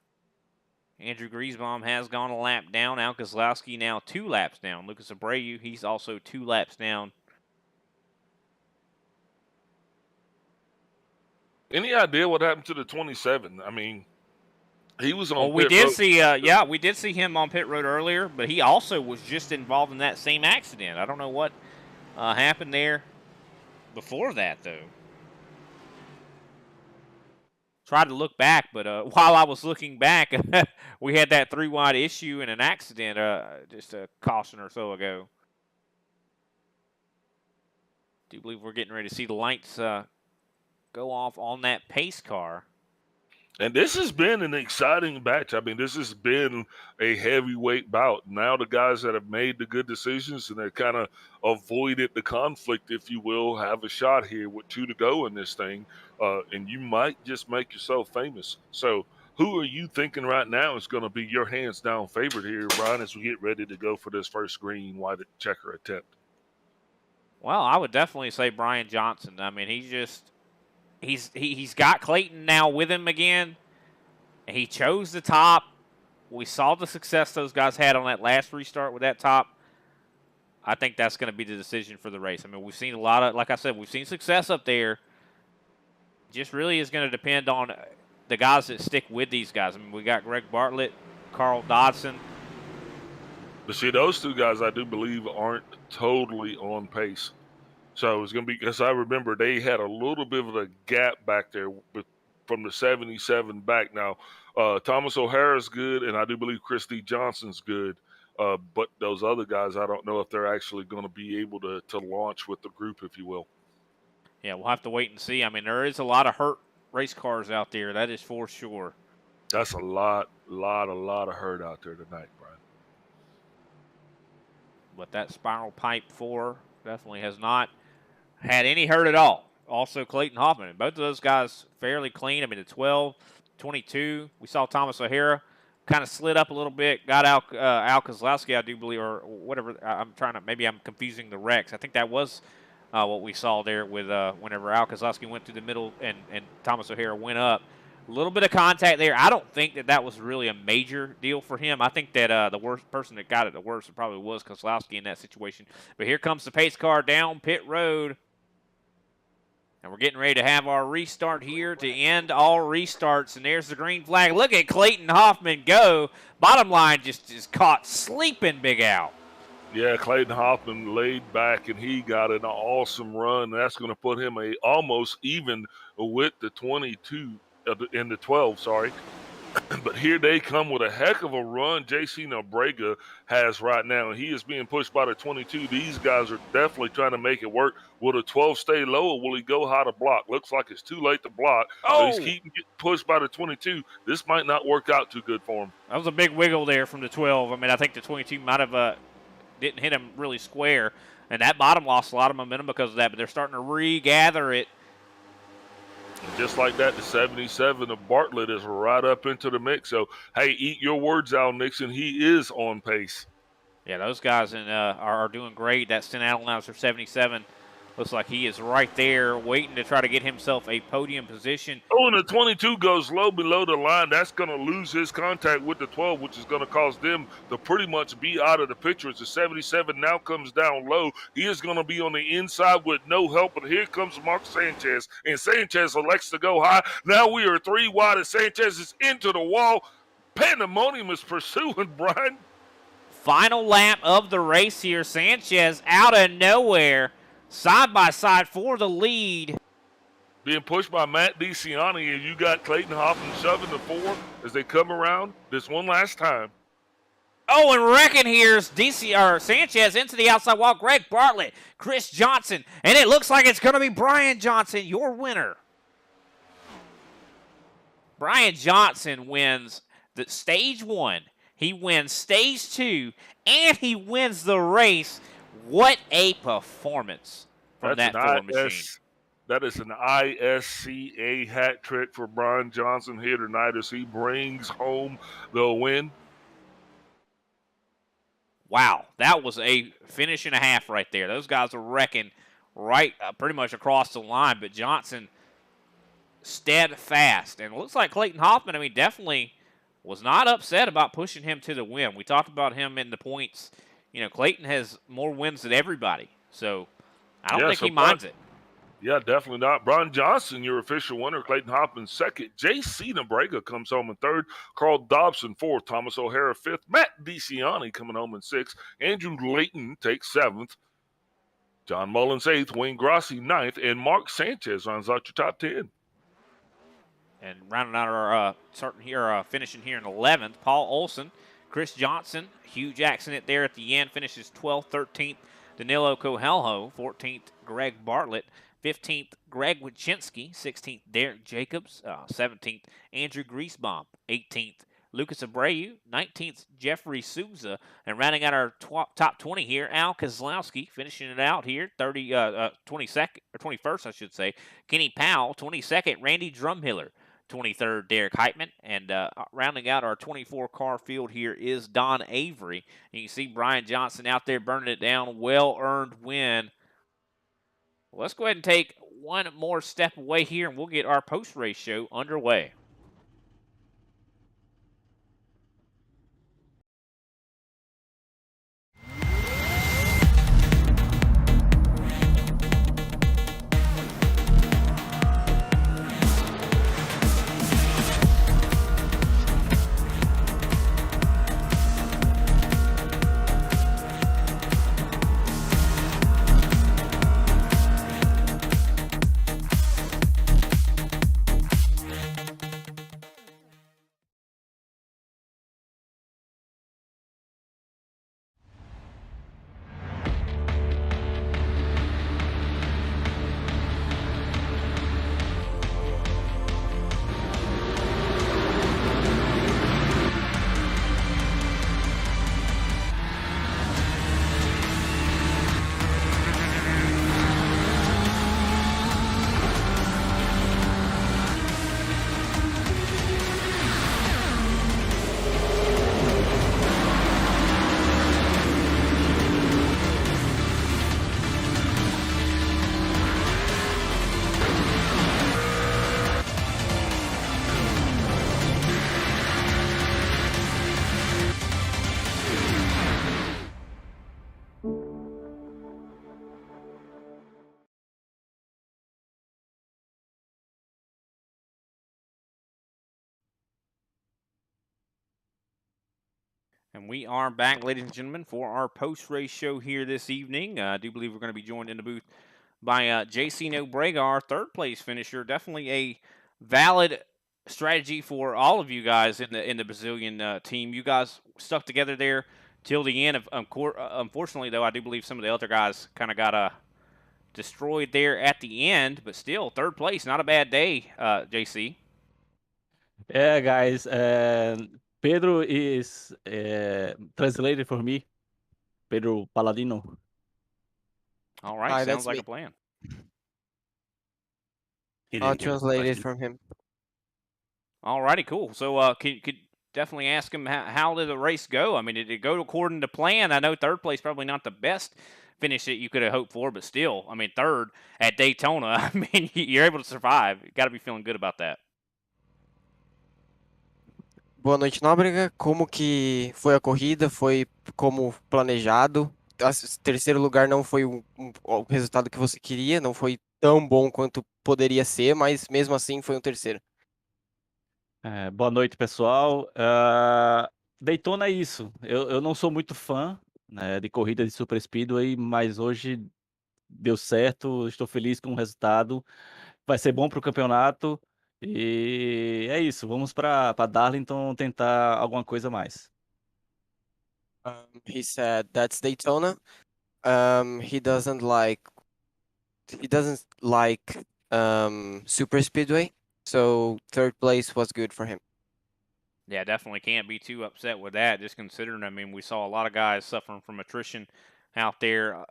Andrew Griesbaum has gone a lap down. Al Kozlowski now 2 laps down. Lucas Abreu, he's also 2 laps down. Any idea what happened to the 27? I mean, he was on. Well, we did see, we did see him on pit road earlier, but he also was just involved in that same accident. I don't know what happened there before that, though. Tried to look back, but while I was looking back, we had that 3-wide issue and an accident just a caution or so ago. Do believe we're getting ready to see the lights go off on that pace car. And this has been an exciting batch. I mean, this has been a heavyweight bout. Now the guys that have made the good decisions and that kind of avoided the conflict, if you will, have a shot here with 2 to go in this thing. And you might just make yourself famous. So who are you thinking right now is going to be your hands-down favorite here, Brian, as we get ready to go for this first green-white checker attempt? Well, I would definitely say Brian Johnson. I mean, he's got Clayton now with him again. He chose the top. We saw the success those guys had on that last restart with that top. I think that's going to be the decision for the race. I mean, we've seen a lot of, like I said, we've seen success up there. Just really is going to depend on the guys that stick with these guys. I mean, we got Greg Bartlett, Carl Dodson. But see, those 2 guys, I do believe, aren't totally on pace. So it's going to be, because I remember they had a little bit of a gap back there from the 77 back. Now, Thomas O'Hara's good, and I do believe Chris D. Johnson's good. But those other guys, I don't know if they're actually going to be able to launch with the group, if you will. Yeah, we'll have to wait and see. I mean, there is a lot of hurt race cars out there. That is for sure. That's a lot of hurt out there tonight, Brian. But that Spiral Pipe 4 definitely has not had any hurt at all. Also, Clayton Hoffman. Both of those guys fairly clean. I mean, the 12, 22, we saw Thomas O'Hara kind of slid up a little bit, got Al Kozlowski, I do believe, or whatever. Maybe I'm confusing the wrecks. I think that was what we saw there with whenever Al Kozlowski went through the middle and Thomas O'Hara went up. A little bit of contact there. I don't think that was really a major deal for him. I think that the worst person that got it the worst probably was Kozlowski in that situation. But here comes the pace car down pit road. And we're getting ready to have our restart here to end all restarts. And there's the green flag. Look at Clayton Hoffman go. Bottom line just is caught sleeping, Big Al. Yeah, Clayton Hoffman laid back, and he got an awesome run. That's going to put him almost even with the 22 in the 12, sorry. But here they come with a heck of a run J.C. Nobrega has right now, and he is being pushed by the 22. These guys are definitely trying to make it work. Will the 12 stay low, or will he go high to block? Looks like it's too late to block, but he's keeping getting pushed by the 22. This might not work out too good for him. That was a big wiggle there from the 12. I mean, I think the 22 might have didn't hit him really square, and that bottom lost a lot of momentum because of that, but they're starting to regather it. And just like that, the 77 of Bartlett is right up into the mix. So, hey, eat your words out, Nixon. He is on pace. Yeah, those guys are doing great. That St. Adelauser 77 looks like he is right there waiting to try to get himself a podium position. Oh, and the 22 goes low below the line. That's going to lose his contact with the 12, which is going to cause them to pretty much be out of the picture. As the 77 now comes down low, he is going to be on the inside with no help. But here comes Mark Sanchez, and Sanchez elects to go high. Now we are 3 wide, and Sanchez is into the wall. Pandemonium is pursuing, Brian. Final lap of the race here. Sanchez out of nowhere, side by side for the lead. Being pushed by Matt DeCiani, and you got Clayton Hoffman shoving the 4 as they come around this one last time. Oh, and wrecking here's Sanchez into the outside wall. Greg Bartlett, Chris Johnson, and it looks like it's going to be Brian Johnson, your winner. Brian Johnson wins the stage 1. He wins stage 2, and he wins the race. What a performance from that Ford machine. That is an ISCA hat trick for Brian Johnson here tonight as he brings home the win. Wow, that was a finish and a half right there. Those guys are wrecking right pretty much across the line, but Johnson steadfast. And it looks like Clayton Hoffman, I mean, definitely was not upset about pushing him to the win. We talked about him in the points. You know, Clayton has more wins than everybody, so I don't think he minds it. Yeah, definitely not. Brian Johnson, your official winner. Clayton Hoffman, second. J.C. Nobrega comes home in third. Carl Dobson, fourth. Thomas O'Hara, fifth. Matt DeCiani coming home in sixth. Andrew Layton takes seventh. John Mullins, eighth. Wayne Grossi, ninth. And Mark Sanchez rounds out your top 10. And rounding out our finishing here in 11th, Paul Olson, Chris Johnson, huge accident there at the end, finishes 12th, 13th, Danilo Coelho, 14th, Greg Bartlett, 15th, Greg Wychinski, 16th, Derek Jacobs, 17th, Andrew Griesbaum, 18th, Lucas Abreu, 19th, Jeffrey Souza, and rounding out our top 20 here, Al Kozlowski finishing it out here, 22nd, or 21st, I should say, Kenny Powell, 22nd, Randy Drumhiller, 23rd, Derek Heitman, and rounding out our 24-car field here is Don Avery. You can see Brian Johnson out there burning it down, well-earned win. Let's go ahead and take one more step away here, and we'll get our post-race show underway. And we are back, ladies and gentlemen, for our post-race show here this evening. I do believe we're going to be joined in the booth by J.C. Nobrega, our third-place finisher. Definitely a valid strategy for all of you guys in the Brazilian team. You guys stuck together there till the end. Unfortunately, though, I do believe some of the other guys kind of got destroyed there at the end, but still third place, not a bad day, JC. Yeah, guys. Pedro is translated for me. Pedro Paladino. All right, Hi, sounds that's like me. a plan. He I'll didn't get it. translate it But from him. All righty, cool. So could definitely ask him how did the race go? I mean, did it go according to plan? I know third place probably not the best finish that you could have hoped for, but still, I mean, third at Daytona. I mean, you're able to survive. You got to be feeling good about that. Boa noite, Nóbrega. Como que foi a corrida? Foi como planejado? Terceiro lugar não foi o resultado que você queria, não foi tão bom quanto poderia ser, mas mesmo assim foi um terceiro. boa noite, pessoal. Daytona é isso. Eu não sou muito fã, né, de corrida de Super Speedway, mas hoje deu certo. Estou feliz com o resultado. Vai ser bom para o campeonato. E é isso. Vamos para Darlington tentar alguma coisa a mais. He said that's Daytona. He doesn't like super speedway, so third place was good for him. Yeah, definitely can't be too upset with that. Just considering, I mean, we saw a lot of guys suffering from attrition out there.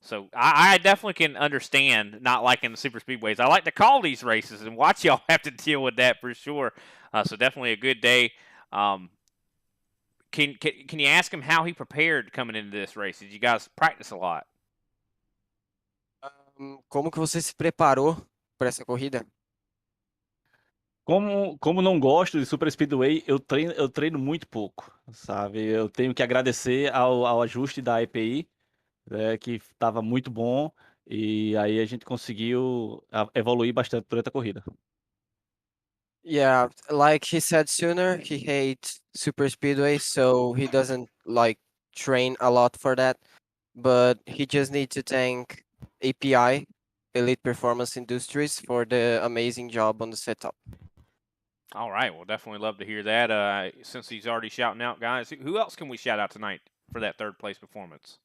So I definitely can understand not liking the super speedways. I like to call these races and watch y'all have to deal with that for sure. So definitely a good day. Can you ask him how he prepared coming into this race? Did you guys practice a lot? Como que você se preparou para essa corrida? Como não gosto de Super Speedway, eu treino muito pouco, sabe? Eu tenho que agradecer ao ajuste da EPI, que estava muito bom, e aí a gente conseguiu evoluir bastante durante a corrida. Yeah, like he said sooner, he hates super speedway, so he doesn't like train a lot for that. But he just needs to thank API, Elite Performance Industries, for the amazing job on the setup. All right, well, definitely love to hear that. Since he's already shouting out guys, who else can we shout out tonight for that third place performance?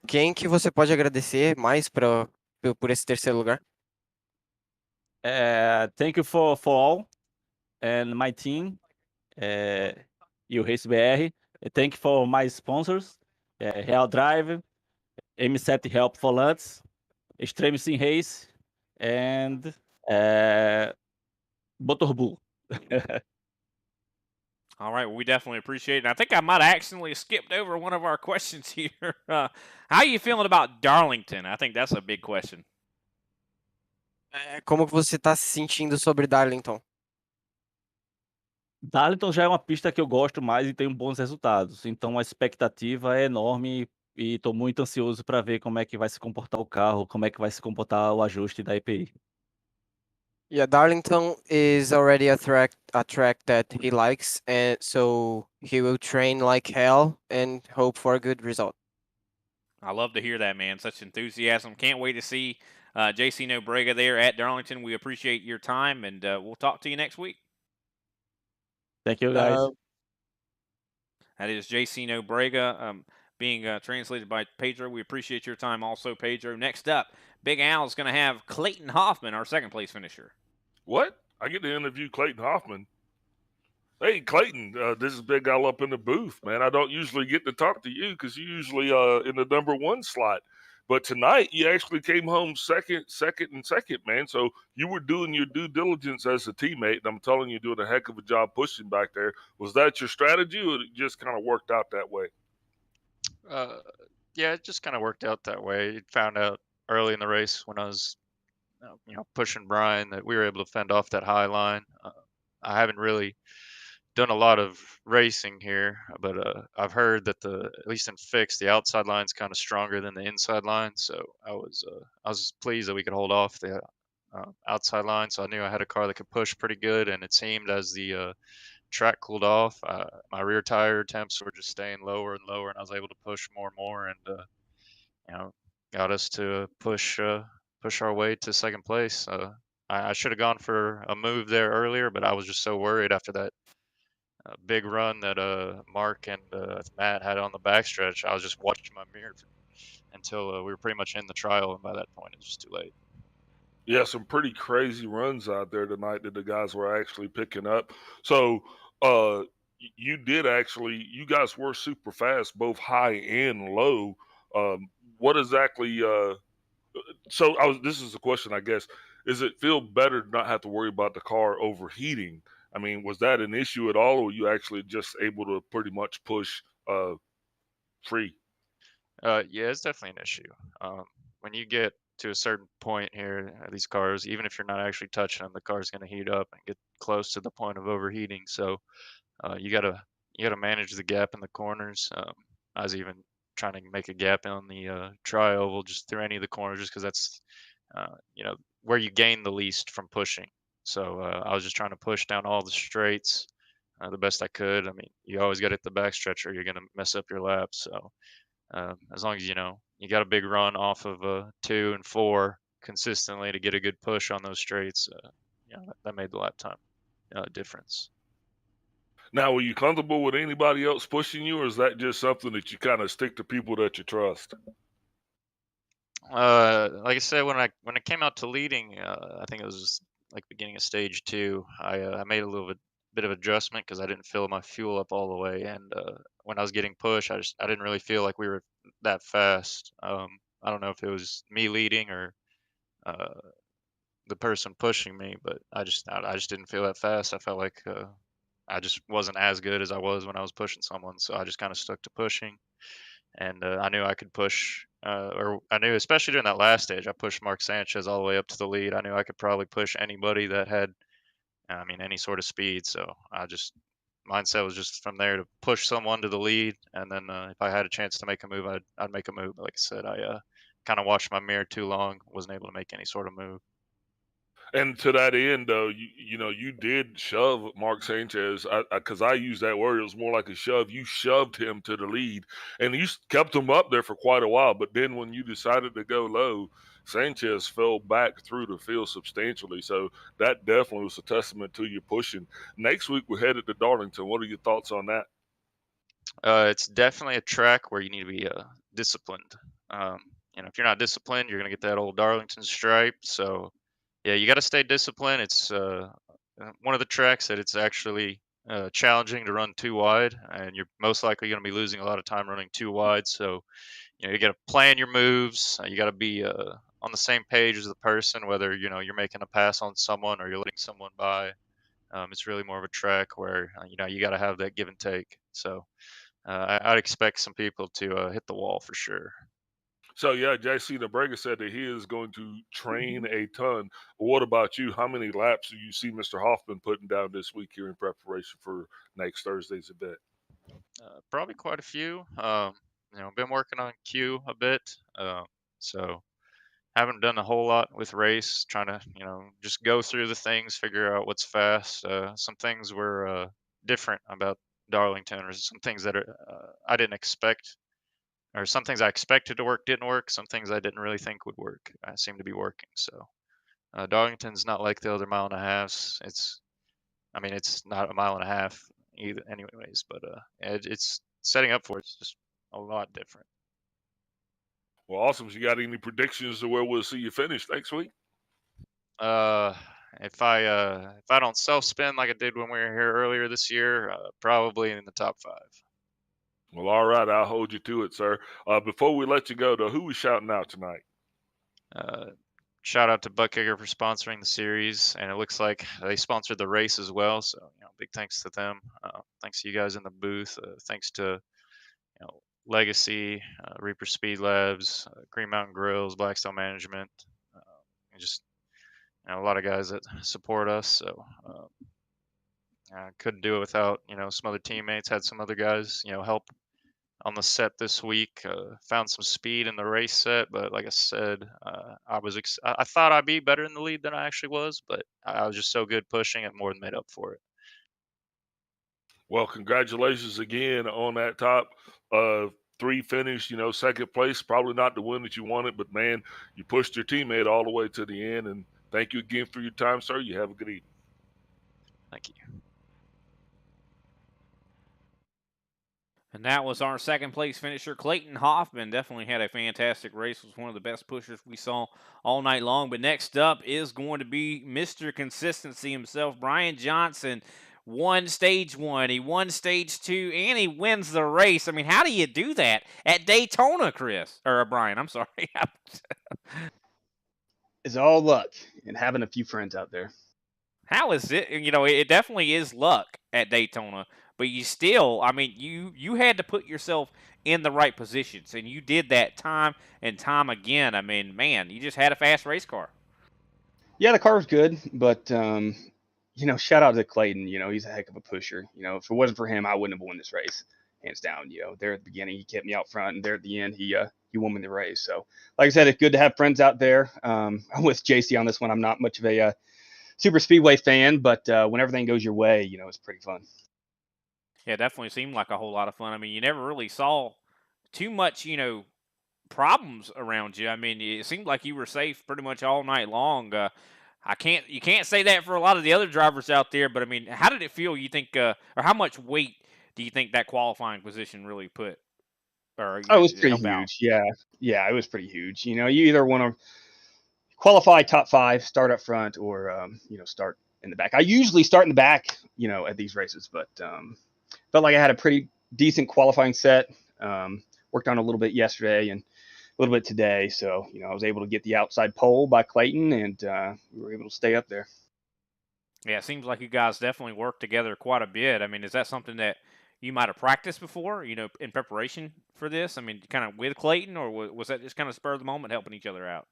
Quem que você pode agradecer mais por esse terceiro lugar? Thank you for all and my team, e o Race BR. Thank you for my sponsors, Real Drive, M7 Help Volantes, Extreme Sim Race, and Motorbull. All right, well, we definitely appreciate it. And I think I might have accidentally skipped over one of our questions here. How are you feeling about Darlington? I think that's a big question. Como que você está se sentindo sobre Darlington? Darlington já é uma pista que eu gosto mais e tenho bons resultados, então a expectativa é enorme e estou muito ansioso para ver como é que vai se comportar o carro, como é que vai se comportar o ajuste da EPI. Yeah, Darlington is already a track that he likes, and so he will train like hell and hope for a good result. I love to hear that, man. Such enthusiasm. Can't wait to see JC Nobrega there at Darlington. We appreciate your time, and we'll talk to you next week. Thank you, guys. That is JC Nobrega being translated by Pedro. We appreciate your time also, Pedro. Next up, Big Al is going to have Clayton Hoffman, our second place finisher. What? I get to interview Clayton Hoffman. Hey, Clayton, this is Big Al up in the booth, man. I don't usually get to talk to you because you're usually in the number one slot. But tonight, you actually came home second, man. So you were doing your due diligence as a teammate, and I'm telling you, doing a heck of a job pushing back there. Was that your strategy, or it just kind of worked out that way? Yeah, it just kind of worked out that way. Found out early in the race when I was, pushing Brian that we were able to fend off that high line. I haven't really done a lot of racing here, but I've heard that at least in fixed, the outside line's kind of stronger than the inside line. So I was pleased that we could hold off the outside line. So I knew I had a car that could push pretty good, and it seemed as the track cooled off, my rear tire temps were just staying lower and lower, and I was able to push more and more, and got us to push our way to second place. I should have gone for a move there earlier, but I was just so worried after that big run that Mark and Matt had on the backstretch. I was just watching my mirror until we were pretty much in the trial, and by that point it was just too late. Yeah, some pretty crazy runs out there tonight that the guys were actually picking up. So, you did actually, you guys were super fast, both high and low. What exactly? So, this is a question, I guess. Is it feel better to not have to worry about the car overheating? I mean, was that an issue at all, or were you actually just able to pretty much push free? Yeah, it's definitely an issue. When you get to a certain point here, these cars, even if you're not actually touching them, the car's going to heat up and get close to the point of overheating. So you gotta manage the gap in the corners. I was even trying to make a gap on the tri-oval just through any of the corners, just because that's where you gain the least from pushing. So I was just trying to push down all the straights the best I could. I mean, you always got to hit the back stretch or you're gonna mess up your lap. So as long as you got a big run off of 2 and 4 consistently to get a good push on those straights, that made the lap time difference. Now, were you comfortable with anybody else pushing you, or is that just something that you kind of stick to people that you trust? Like I said, when I came out to leading, I think it was like beginning of stage 2. I made a little bit of adjustment because I didn't fill my fuel up all the way, and when I was getting pushed, I didn't really feel like we were that fast. I don't know if it was me leading or uh, the person pushing me, but I just didn't feel that fast. I felt like I just wasn't as good as I was when I was pushing someone, so I just kind of stuck to pushing. And I knew I could push, or I knew, especially during that last stage, I pushed Mark Sanchez all the way up to the lead. I knew I could probably push anybody that had, I mean, any sort of speed. So mindset was just from there to push someone to the lead, and then if I had a chance to make a move, I'd make a move. Like I said, I kind of watched my mirror too long, wasn't able to make any sort of move. And to that end, though, you did shove Mark Sanchez, because I use that word. It was more like a shove. You shoved him to the lead, and you kept him up there for quite a while. But then when you decided to go low, Sanchez fell back through the field substantially. So that definitely was a testament to you pushing. Next week we're headed to Darlington. What are your thoughts on that? It's definitely a track where you need to be disciplined. Um, if you're not disciplined, you're gonna get that old Darlington stripe. So yeah, you got to stay disciplined. It's one of the tracks that it's actually challenging to run too wide, and you're most likely going to be losing a lot of time running too wide. So you got to plan your moves. You got to be on the same page as the person, whether you're making a pass on someone or you're letting someone by. It's really more of a track where you got to have that give and take. So I'd expect some people to hit the wall for sure. So yeah, JC Nebrega said that he is going to train a ton. What about you? How many laps do you see Mr. Hoffman putting down this week here in preparation for next Thursday's event? Probably quite a few. Been working on Q a bit. So haven't done a whole lot with race. Trying to, just go through the things, figure out what's fast. Some things were different about Darlington, or some things that I didn't expect, or some things I expected to work didn't work. Some things I didn't really think would work seem to be working. So Darlington's not like the other mile and a halves. I mean, it's not a mile and a half either, anyways. But it's setting up for it's just a lot different. Well, awesome. So you got any predictions of where we'll see you finish next week? Uh, if I don't self spin like I did when we were here earlier this year, probably in the top 5. Well, all right. I'll hold you to it, sir. Before we let you go, though, who we shouting out tonight? Uh, Shout out to ButtKicker for sponsoring the series, and it looks like they sponsored the race as well. So big thanks to them. Thanks to you guys in the booth. Thanks to Legacy, Reaper Speed Labs, Green Mountain Grills, Blackstone Management, and just a lot of guys that support us. So I couldn't do it without some other teammates. Had some other guys help on the set this week. Found some speed in the race set, but like I said, I thought I'd be better in the lead than I actually was, but I was just so good pushing it, more than made up for it. Well, congratulations again on that top 3 finish. Second place, probably not the win that you wanted, but man, you pushed your teammate all the way to the end, and Thank you again for your time, sir. You have a good evening. Thank you. And that was our second place finisher, Clayton Hoffman. Definitely had a fantastic race. Was one of the best pushers we saw all night long. But next up is going to be Mr. Consistency himself, Brian Johnson. Won stage 1, he won stage 2, and he wins the race. I mean, how do you do that at Daytona, Chris? Or Brian, I'm sorry. It's all luck and having a few friends out there. How is it? You know, it definitely is luck at Daytona, but you still, I mean, you had to put yourself in the right positions, and you did that time and time again. I mean, man, you just had a fast race car. Yeah, the car was good, but shout out to Clayton. He's a heck of a pusher. If it wasn't for him, I wouldn't have won this race, hands down. There at the beginning, he kept me out front, and there at the end, he won me the race. So, like I said, it's good to have friends out there. I'm with JC on this one. I'm not much of a super speedway fan, but when everything goes your way, it's pretty fun. Yeah, definitely seemed like a whole lot of fun. I mean, you never really saw too much, problems around you. I mean, it seemed like you were safe pretty much all night long. You can't say that for a lot of the other drivers out there, but I mean, how did it feel? You think, or how much weight do you think that qualifying position really put, or Oh, it was pretty help out? huge. Yeah, it was pretty huge. You either want to qualify top 5, start up front, or start in the back. I usually start in the back, at these races, but felt like I had a pretty decent qualifying set. Worked on a little bit yesterday and a little bit today, so I was able to get the outside pole by Clayton, and we were able to stay up there. Yeah, it seems like you guys definitely work together quite a bit. I mean, is that something that you might have practiced before, in preparation for this? I mean, kind of with Clayton, or was that just kind of spur of the moment helping each other out?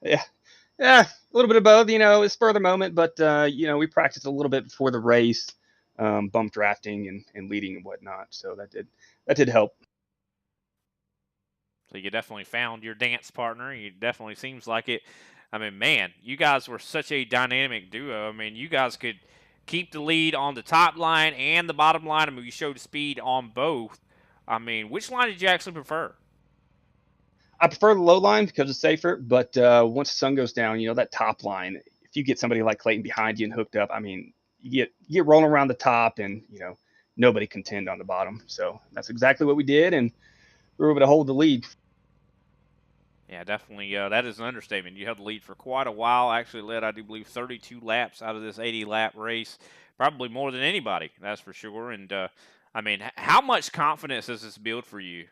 Yeah, a little bit of both. It's spur of the moment, but we practiced a little bit before the race, bump drafting and leading and whatnot. So that did help. So you definitely found your dance partner. You definitely seems like it. I mean, man, you guys were such a dynamic duo. I mean, you guys could keep the lead on the top line and the bottom line. I mean, you showed speed on both. I mean, which line did you actually prefer? I prefer the low line because it's safer, but once the sun goes down, that top line, if you get somebody like Clayton behind you and hooked up, I mean, you get rolling around the top, and nobody contend on the bottom. So that's exactly what we did, and we were able to hold the lead. Yeah, definitely. That is an understatement. You held the lead for quite a while. Actually led, I do believe, 32 laps out of this 80-lap race. Probably more than anybody, that's for sure. And, I mean, how much confidence does this build for you?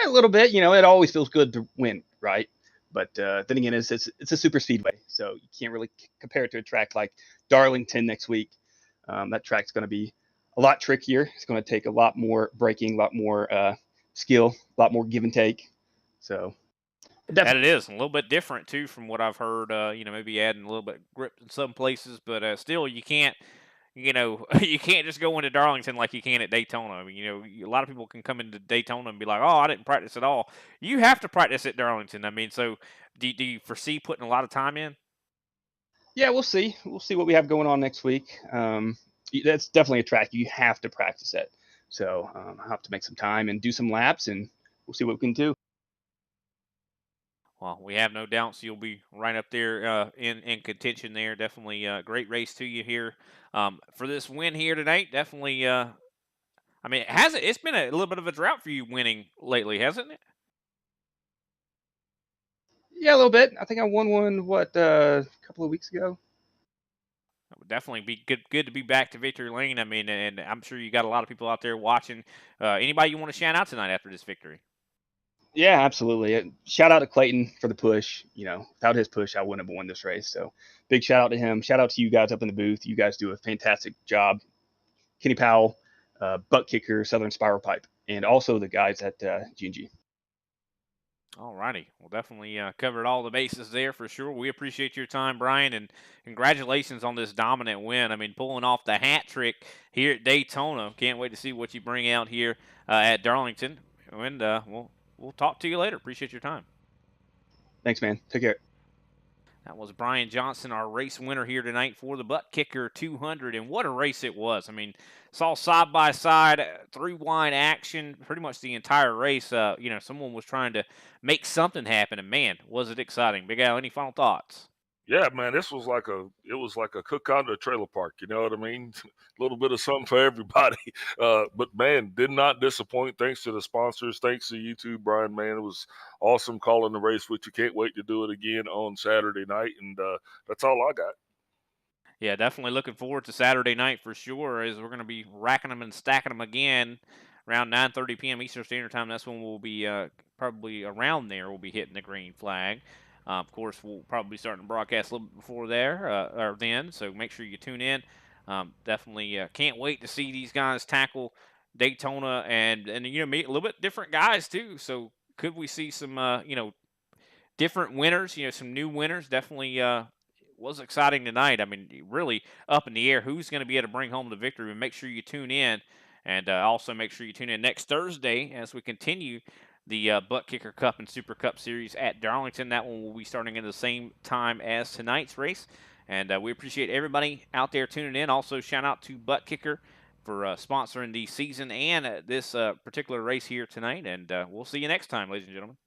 A little bit. It always feels good to win, right? But then again, it's a super speedway, so you can't really compare it to a track like Darlington next week. That track's going to be a lot trickier. It's going to take a lot more braking, a lot more skill, a lot more give and take. So that it is a little bit different too from what I've heard. Maybe adding a little bit of grip in some places, but still, you can't. You can't just go into Darlington like you can at Daytona. I mean, a lot of people can come into Daytona and be like, "Oh, I didn't practice at all." You have to practice at Darlington. I mean, so do you foresee putting a lot of time in? Yeah, we'll see. We'll see what we have going on next week. That's definitely a track you have to practice at. So I'll have to make some time and do some laps, and we'll see what we can do. Well, we have no doubts you'll be right up there in contention there. Definitely a great race to you here for this win here tonight. Definitely, I mean, it's been a little bit of a drought for you winning lately, hasn't it? Yeah, a little bit. I think I won one, a couple of weeks ago. It would definitely be good to be back to victory lane. I mean, and I'm sure you got a lot of people out there watching. Anybody you want to shout out tonight after this victory? Yeah, absolutely. Shout out to Clayton for the push. Without his push, I wouldn't have won this race. So big shout out to him. Shout out to you guys up in the booth. You guys do a fantastic job. Kenny Powell, ButtKicker, Southern Spiral Pipe, and also the guys at G&G. All righty. Well, definitely covered all the bases there for sure. We appreciate your time, Brian, and congratulations on this dominant win. I mean, pulling off the hat trick here at Daytona. Can't wait to see what you bring out here at Darlington. And we'll talk to you later. Appreciate your time. Thanks, man. Take care. That was Brian Johnson, our race winner here tonight for the ButtKicker 200. And what a race it was. I mean, saw side by side, 3-wide action, pretty much the entire race. Someone was trying to make something happen. And man, was it exciting. Big Al, any final thoughts? Yeah, man, it was like a cookout at a trailer park. You know what I mean? A little bit of something for everybody. But man, did not disappoint. Thanks to the sponsors. Thanks to you too, Brian. Man, it was awesome calling the race with you. Can't wait to do it again on Saturday night. And that's all I got. Yeah, definitely looking forward to Saturday night for sure, as we're going to be racking them and stacking them again around 9:30 p.m. Eastern Standard Time. That's when we'll be probably around there. We'll be hitting the green flag. Of course, we'll probably be starting to broadcast a little bit before there or then, so make sure you tune in. Definitely can't wait to see these guys tackle Daytona and meet a little bit different guys too. So could we see some different winners? Some new winners. Definitely was exciting tonight. I mean, really up in the air. Who's going to be able to bring home the victory? And make sure you tune in, and also make sure you tune in next Thursday as we continue the ButtKicker Cup and Super Cup Series at Darlington. That one will be starting at the same time as tonight's race. And we appreciate everybody out there tuning in. Also, shout out to ButtKicker for sponsoring the season and this particular race here tonight. And we'll see you next time, ladies and gentlemen.